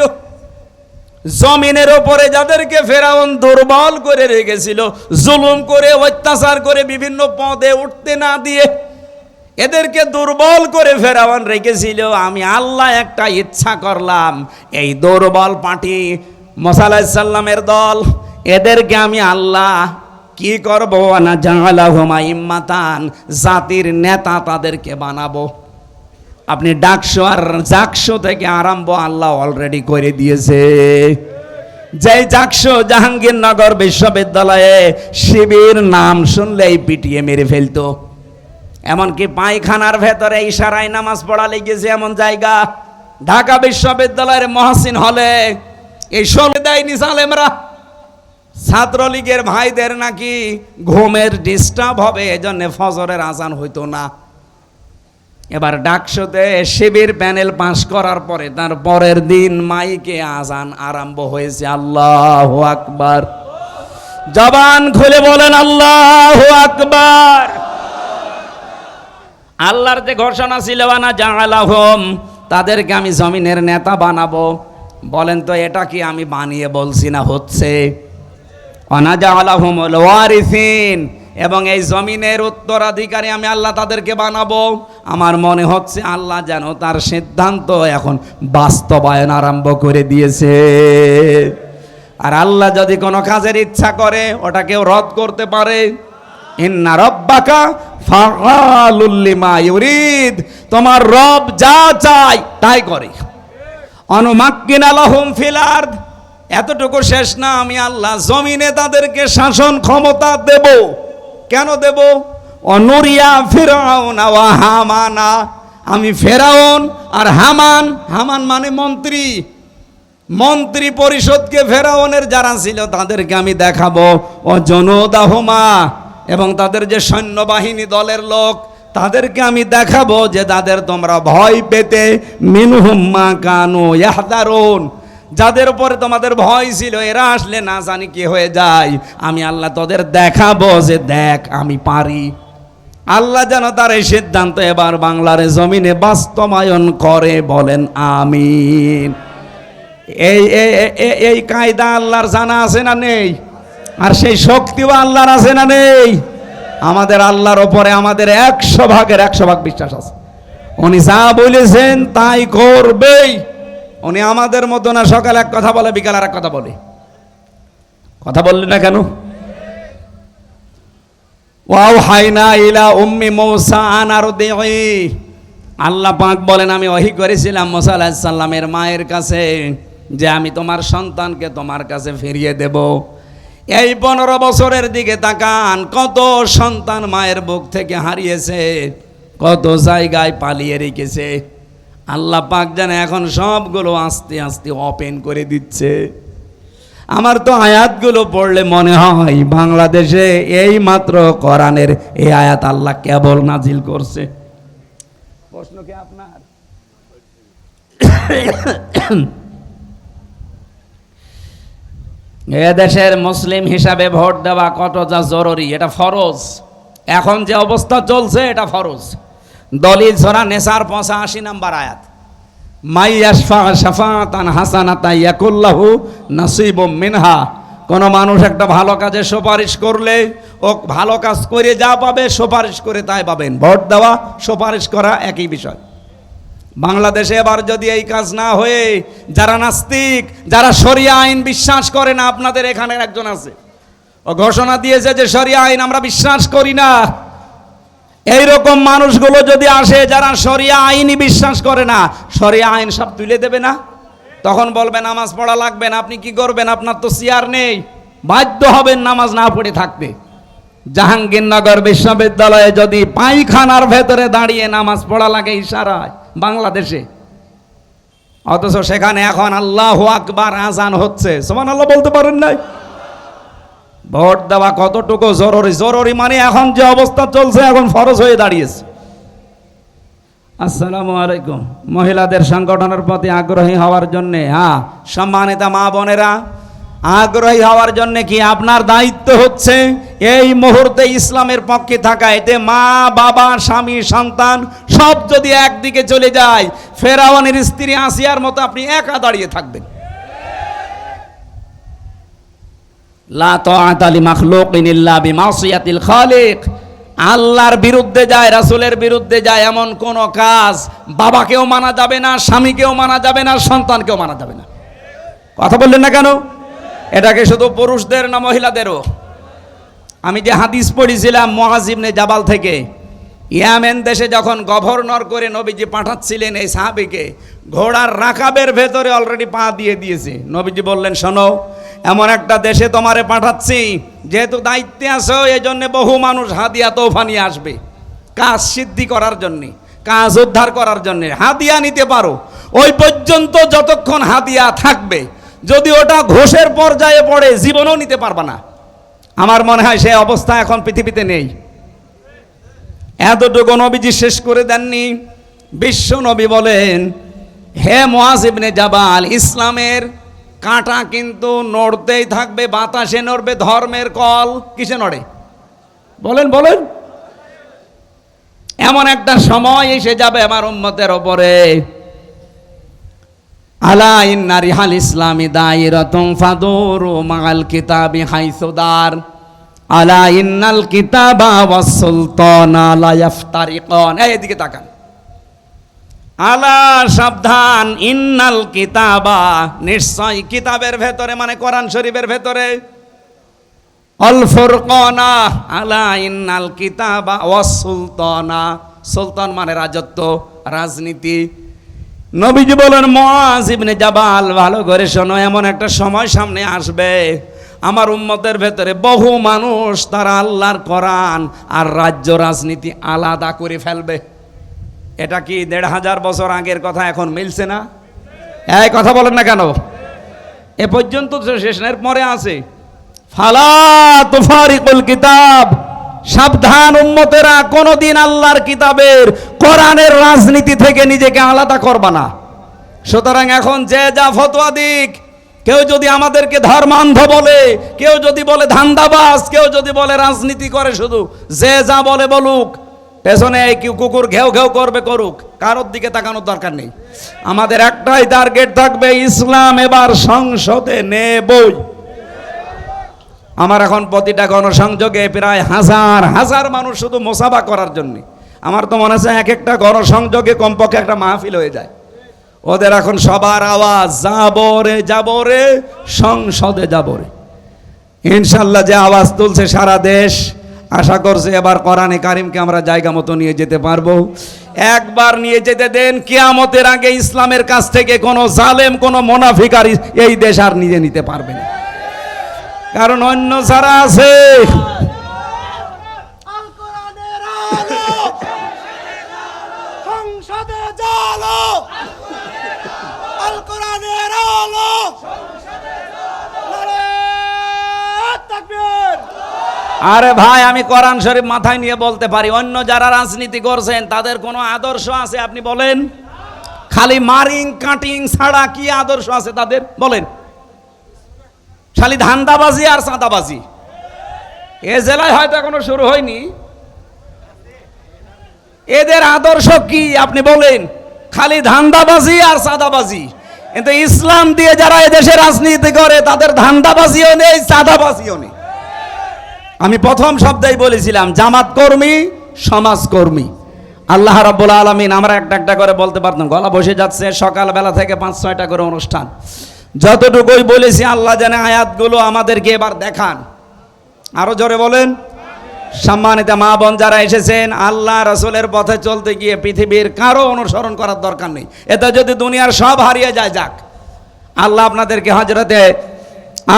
জমিনের উপরে যাদেরকে ফেরাউন দুর্বল করে রেখেছিল, জুলুম করে, অত্যাচার করে, বিভিন্ন পদে উঠতে না দিয়ে এদেরকে দুর্বল করে ফেরাউন রেখেছিল। আমি আল্লাহ একটা ইচ্ছা করলাম এই দুর্বল পার্টি মুসা আলাইহিস সালামের দল, এদেরকে আমি আল্লাহ কি করব, না জাআলাহুম আইম্মাতান, জাতির নেতা তাদেরকে বানাবো। আপনি ডাকশো আর জাকশো থেকে আরম্ভ আল্লাহ অলরেডি করে দিয়েছে। যেই জাকশো জাহাঙ্গীরনগর বিশ্ববিদ্যালয়ে শিবির নাম শুনলেই পিটিয়ে মেরে ফেলতো। এমনকি পায়খানার ভেতরে ইশারায় নামাজ পড়া লেগেছে এমন জায়গা। ঢাকা বিশ্ববিদ্যালয়ের মহসিন হলে এই শুনে দেয়নি জালেমরা। ছাত্রলীগের ভাইদের নাকি ঘুমের ডিস্টার্ব হবে, এজন্য ফজরের আজান হইতো না। এবার ডাকশোতে শিবির প্যানেল পাস করার পরে তার পরের দিন মাইকে আজান আরম্ভ হয়েছে। আল্লাহু আকবার, জবান খুলে বলেন আল্লাহু আকবার। আল্লাহর যে ঘোষণা ছিল না জাআলাহুম, তাদেরকে আমি জমিনের নেতা বানাবো। বলেন তো এটা কি আমি বানিয়ে বলছি না হচ্ছে? ওয়ানা জাআলাহুমুল ওয়ারিসিন, এবং এই জমিনের উত্তরাধিকারী আমি আল্লাহ তাদেরকে বানাবো। আমার মনে হচ্ছে আল্লাহ যেন তার সিদ্ধান্ত এখন বাস্তবায়ন আরম্ভ করে দিয়েছে। আর আল্লাহ যদি কোনো কাজের ইচ্ছা করে ওটা কেউ রদ করতে পারে? ইন্না রাব্বাকা ফাআলুল লিমা ইউরিদ, তোমার রব যা চায় তাই করে। অনুমাক্কিনা লাহুম ফিল আরদ, এতটুকু শেষ না, আমি আল্লাহ জমিনে তাদেরকে শাসন ক্ষমতা দেব। কেন দেব? অনুরিয়া ফিরাউন ওয়া হামানা, আমি ফেরাউন আর হামান, হামান মানে মন্ত্রী, মন্ত্রী পরিষদকে ফেরাউনের যারা ছিল তাদেরকে আমি দেখাবো। ও জনুদাহুমা, এবং তাদের যে সৈন্যবাহিনী দলের লোক তাদেরকে আমি দেখাবো যে তাদের তোমরা ভয় পেতে, মিনহুম মা কানু ইয়াহদারুন, যাদের উপরে তোমাদের ভয় ছিল এরা আসলে না জানি কি হয়ে যায়, আমি আল্লাহ তোদের দেখাবো যে দেখ আমি পারি। আল্লাহ যেন তার এই সিদ্ধান্ত এবার বাংলার জমিনে বাস্তবায়ন করে, বলেন আমিন। এই কায়দা আল্লাহর জানা আছে না নেই? আর সেই শক্তিও আল্লাহর আছে না নেই? আমাদের আল্লাহর ওপরে আমাদের 100 ভাগের 100 ভাগ বিশ্বাস আছে। উনি যা বলেছেন তাই করবেই। উনি আমাদের মতো না, সকালে এক কথা বলে বিকাল আর এক কথা বলে। কথা বললি না কেন? ওয়াওহাইনা ইলা উম্মি মূসা আন আরদিহি, আল্লাহ পাক বলেন আমি ওহী করেছিলাম মুসা আলাইহিস সালামের মায়ের কাছে যে আমি তোমার সন্তানকে তোমার কাছে ফিরিয়ে দেব। এই 15 বছরের দিকে তাকান, কত সন্তান মায়ের বুক থেকে হারিয়েছে, কত জায়গায় পালিয়ে রেখেছে। আল্লাহ পাক জানে এখন সবগুলো আস্তে আস্তে ওপেন করে দিচ্ছে। আমার তো আয়াতগুলো পড়লে মনে হয় বাংলাদেশে এই মাত্র কোরআনের এই আয়াত আল্লাহ কেবল নাজিল করছে। প্রশ্ন কি আপনার? এ দেশের মুসলিম হিসাবে ভোট দেওয়া কতটা জরুরি, এটা ফরজ। এখন যে অবস্থা চলছে এটা ফরজ। দলিল সূরা নেসার 85 নম্বর আয়াত, মাই ইয়াশফা শাফাআতান হাসানাতান ইয়াকুল্লাহু নাসিবুম মিনহা, কোন মানুষ একটা ভালো কাজে সুপারিশ করলে ও ভালো কাজ করে যা পাবে সুপারিশ করে তাই পাবেন। ভোট দেওয়া সুপারিশ করা একই বিষয়। বাংলাদেশে এবার যদি এই কাজ না হয়ে যারা নাস্তিক, যারা শরিয়া আইন বিশ্বাস করে না, আপনাদের এখানে একজন আছে ও ঘোষণা দিয়েছে যে শরিয়া আইন আমরা বিশ্বাস করি না, এইরকম মানুষগুলো যদি আসে যারা শরিয়া আইনই বিশ্বাস করে না, শরিয়া আইন সব তুলে দেবে না? তখন বলবে নামাজ পড়া লাগবে না। আপনি কি করবেন? আপনার তো চেয়ার নেই, বাধ্য হবেন নামাজ না পড়ে থাকতে। জাহাঙ্গীরনগর বিশ্ববিদ্যালয়ে যদি পায়খানার ভেতরে দাঁড়িয়ে নামাজ পড়া লাগে ইশারায় বাংলাদেশে, অথচ সেখানে এখন আল্লাহু আকবার আজান হচ্ছে, সুবহানাল্লাহ বলতে পারেন নাই? ভোট দেওয়া কতটুকু জরুরি? জরুরি মানে এখন যে অবস্থা চলছে এখন ফরজ হয়ে দাঁড়িয়েছে। আসসালামু আলাইকুম। মহিলাদের সংগঠনের প্রতি আগ্রহী হওয়ার জন্যে, হ্যাঁ সম্মানিতা মা বোনেরা, আগ্রহী হওয়ার জন্য কি আপনার দায়িত্ব হচ্ছে এই মুহূর্তে ইসলামের পক্ষে থাকা। এতে মা বাবা স্বামী সন্তান সব যদি একদিকে চলে যায়, ফেরাউনের স্ত্রী আসিয়ার মতো আপনি একা দাঁড়িয়ে থাকবেন। লা তাআতা লিমাখলুকিন ইল্লা বিমাসিয়াতিল খালিক। আল্লাহর বিরুদ্ধে যায়, রাসূলের বিরুদ্ধে যায় এমন কোন কাজ বাবাকেও মানা যাবে না, স্বামীকেও মানা যাবে না, সন্তানকেও মানা যাবে না। কথা বললেন না কেন? এটাকে শুধু পুরুষদের না মহিলাদেরও? আমি যে হাদিস পড়েছিলাম মুআয ইবনে জাবাল থেকে, ইয়ামেন দেশে যখন গভর্নর করে নবীজি পাঠাচ্ছিলেন এই সাহাবীকে, ঘোড়ার রাকাবের ভেতরে অলরেডি পা দিয়ে দিয়েছে। নবীজি বললেন, শোনো, এমন একটা দেশে তোমারে পাঠাচ্ছি, যেহেতু দায়িত্বে আছো এই জন্য বহু মানুষ হাদিয়া তোফা নিয়ে আসবে কাজ সিদ্ধি করার জন্যে, কাজ উদ্ধার করার জন্যে। হাদিয়া নিতে পারো, ওই পর্যন্ত যতক্ষণ হাদিয়া থাকবে। যদি ওটা ঘোষের পর্যায়ে পড়ে জীবনও নিতে পারবা না। আমার মনে হয় সে অবস্থা এখন পৃথিবীতে নেই। এতটুকু নবীজি শেষ করে দেননি। বিশ্ব নবী বলেন, হে মুআয ইবনে জাবাল, ইসলামের কাঁটা কিন্তু নড়তেই থাকবে, বাতাসে নড়বে। ধর্মের কল কিসে নড়ে? বলেন বলেন। এমন একটা সময় এসে যাবে আমার উম্মতের ওপরে, আলা ইন্না রিহাল ইসলামি দায়রাতুন ফাদুরু মাআল কিতাবি হাইসুদার, আলা ইন্নাল কিতাবা ওয়াস সুলতানা লা ইফতারিকান। এইদিকে তাকান। আলা, সাবধান, ইন্নাল কিতাবা, নিশ্চয় কিতাবের ভেতরে মানে কোরআন শরীফের ভেতরে, আল ফুরকানা, আলা ইন্নাল কিতাবা ওয়াস সুলতানা, সুলতান মানে রাজত্ব, রাজনীতি। নবীজি বলেন, মুআয ইবনে জাবাল ভালো করে শোনো, এমন একটা সময় সামনে আসবে আমার উম্মতের ভেতরে বহু মানুষ তারা আল্লাহর কোরআন আর রাজ্য রাজনীতি আলাদা করে ফেলবে। এটা কি ১৫০০ বছর আগের কথা এখন মিলছে না? এই কথা বলেন না কেন? এ পর্যন্ত তো শেষের পরে আছে, ফালা তুফারিকুল কিতাব, সাবধান উম্মতেরা, কোনদিন আল্লাহর কিতাবের কোরআনের রাজনীতি থেকে নিজেকে আলাদা করবা না। সুতরাং এখন যে যা ফতোয়া দিক, কেউ যদি আমাদেরকে ধর্মান্ধ বলে, কেউ যদি বলে ধান্দাবাজ, কেউ যদি বলে রাজনীতি করে, শুধু যে যা বলে বলুক, পেছনে কেউ কুকুর ঘেউ ঘেউ করবে করুক, কারোর দিকে তাকানোর দরকার নেই। আমাদের একটাই টার্গেট থাকবে, ইসলাম এবার সংসদে নেবই। আমার এখন প্রতিটা গণসংযোগে প্রায় হাজার হাজার মানুষ শুধু মোসাবা করার জন্য। আমার তো মনে হয় এক একটা গণসংযোগে কমপক্ষে একটা মাহফিল হয়ে যায়। ওদের এখন সবার আওয়াজ, যাবরে যাবরে, সংসদে যাবরে। ইনশাল্লাহ যে আওয়াজ তুলছে সারা দেশ, আশা করছে এবার কোরআনে কারিমকে আমরা জায়গা মতো নিয়ে যেতে পারবো। একবার নিয়ে যেতে দেন, কিয়ামতের আগে ইসলামের কাছ থেকে কোনো জালেম, কোনো মুনাফিক আর এই দেশ আর নিয়ে নিতে পারবে না। কারণ অন্য যারা আছে, আরে ভাই, আমি কোরআন শরীফ মাথায় নিয়ে বলতে পারি, অন্য যারা রাজনীতি করছেন তাদের কোনো আদর্শ আছে? আপনি বলেন। খালি মারিং কাটিং ছাড়া কি আদর্শ আছে তাদের? বলেন। খালি ধান্দাবাজি আর চাঁদাবাজি। এ জেলায় হয়তো এখনো শুরু হয়নি। এদের আদর্শ কি আপনি বলেন? খালি ধান্দাবাজি আর চাঁদাবাজি। কিন্তু ইসলাম দিয়ে যারা এদেশে রাজনীতি করে তাদের ধান্দাবাজিও নেই, চাঁদাবাজিও নেই। আমি প্রথম শব্দেই বলেছিলাম, জামাত কর্মী, সমাজকর্মী। আল্লাহ রাব্বুল আলামিন, আমরা একটা একটা করে বলতে পারতাম, গলা বসে যাচ্ছে, সকালবেলা থেকে ৫-৬টা করে অনুষ্ঠান। যতটুকুই বলেছি আল্লাহ জানে আয়াতগুলো আমাদেরকে এবার দেখান। আরো জোরে বলেন। সম্মানিত মা বোন যারা এসেছেন, আল্লাহ রাসূলের পথে চলতে গিয়ে পৃথিবীর কারো অনুসরণ করার দরকার নেই। এতে যদি দুনিয়ার সব হারিয়ে যায়, যাক। আল্লাহ আপনাদেরকে হযরতে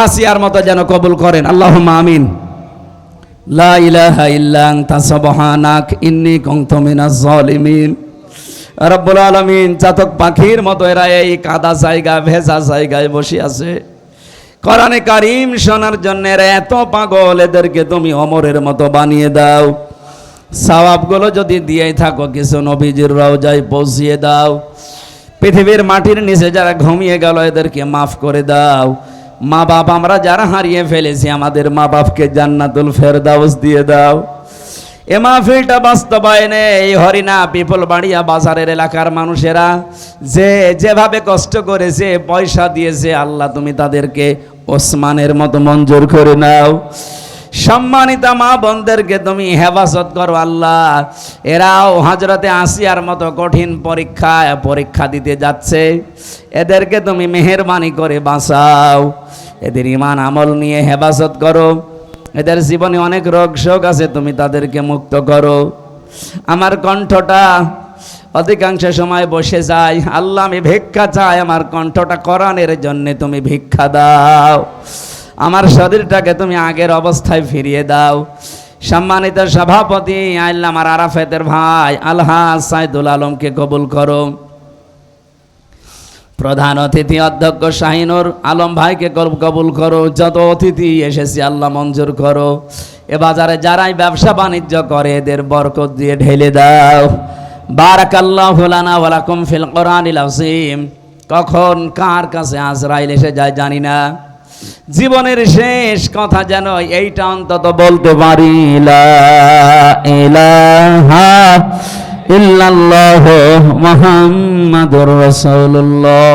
আসিয়ার মতো যেন কবুল করেন, আল্লাহুম্মা আমিন। লা ইলাহা ইল্লা আনতা সুবহানাক ইন্নী কুনতু মিনাজ জালিমিন। রব্বুল আলামিন, চাতক পাখির মতো এরা এই কাদা জায়গা, ভেজা জায়গায় বসে আছে। কোরআনে কারীম শোনার জন্য এরা এত পাগল, এদেরকে তুমি ওমরের মতো বানিয়ে দাও। সওয়াবগুলো যদি দিয়েই থাকো কিছু নবীজির রওজায় পৌঁছিয়ে দাও। পৃথিবীর মাটির নিচে যারা ঘুমিয়ে গেল এদেরকে মাফ করে দাও। মা বাপ আমরা যারা হারিয়ে ফেলেছি আমাদের মা বাপকে জান্নাতুল ফেরদাউস দিয়ে দাও। এ মাহফিলটা বাস্তবায়নে এই হরিণা পিপল বাড়িয়া বাজারের এলাকার মানুষেরা যেভাবে কষ্ট করেছে, পয়সা দিয়েছে, আল্লাহ তুমি তাদেরকে ওসমানের মতো মঞ্জুর করে নাও। সম্মানিতা মা বোনদেরকে তুমি হেফাজত করো আল্লাহ। এরাও হযরতে আসিয়ার মতো কঠিন পরীক্ষা দিতে যাচ্ছে, এদেরকে তুমি মেহেরবানি করে বাঁচাও। এদের ঈমান আমল নিয়ে হেফাজত করো। এদের জীবনে অনেক রোগ শোক আছে, তুমি তাদেরকে মুক্ত করো। আমার কণ্ঠটা অধিকাংশ সময় বসে যায়, আল্লাহ আমি ভিক্ষা চাই, আমার কণ্ঠটা কোরআনের জন্য তুমি ভিক্ষা দাও। আমার শরীরটাকে তুমি আগের অবস্থায় ফিরিয়ে দাও। সম্মানিত সভাপতি আল্লাহ আমার আরাফাতের ভাই আলহাজ সাইদুল আলমকে কবুল করো। প্রধান অতিথি অধ্যক্ষ শাহিনুর আলম ভাইকে কবুল করো। যত অতিথি এসেছি আল্লাহ মঞ্জুর করো। এ বাজারে যারাই ব্যবসা বাণিজ্য করে এদের বরকত দিয়ে ঢেলে দাও। বারাকাল্লাহু লানা ওয়া লাকুম ফিল কোরআনিল আযীম। কখন কার কাছে আজরাইল এসে যায় জানি না। জীবনের শেষ কথা যেন এইটা অন্তত বলতে পারি, লা ইলাহা ইল্লাল্লাহু মুহাম্মাদুর রাসূলুল্লাহ।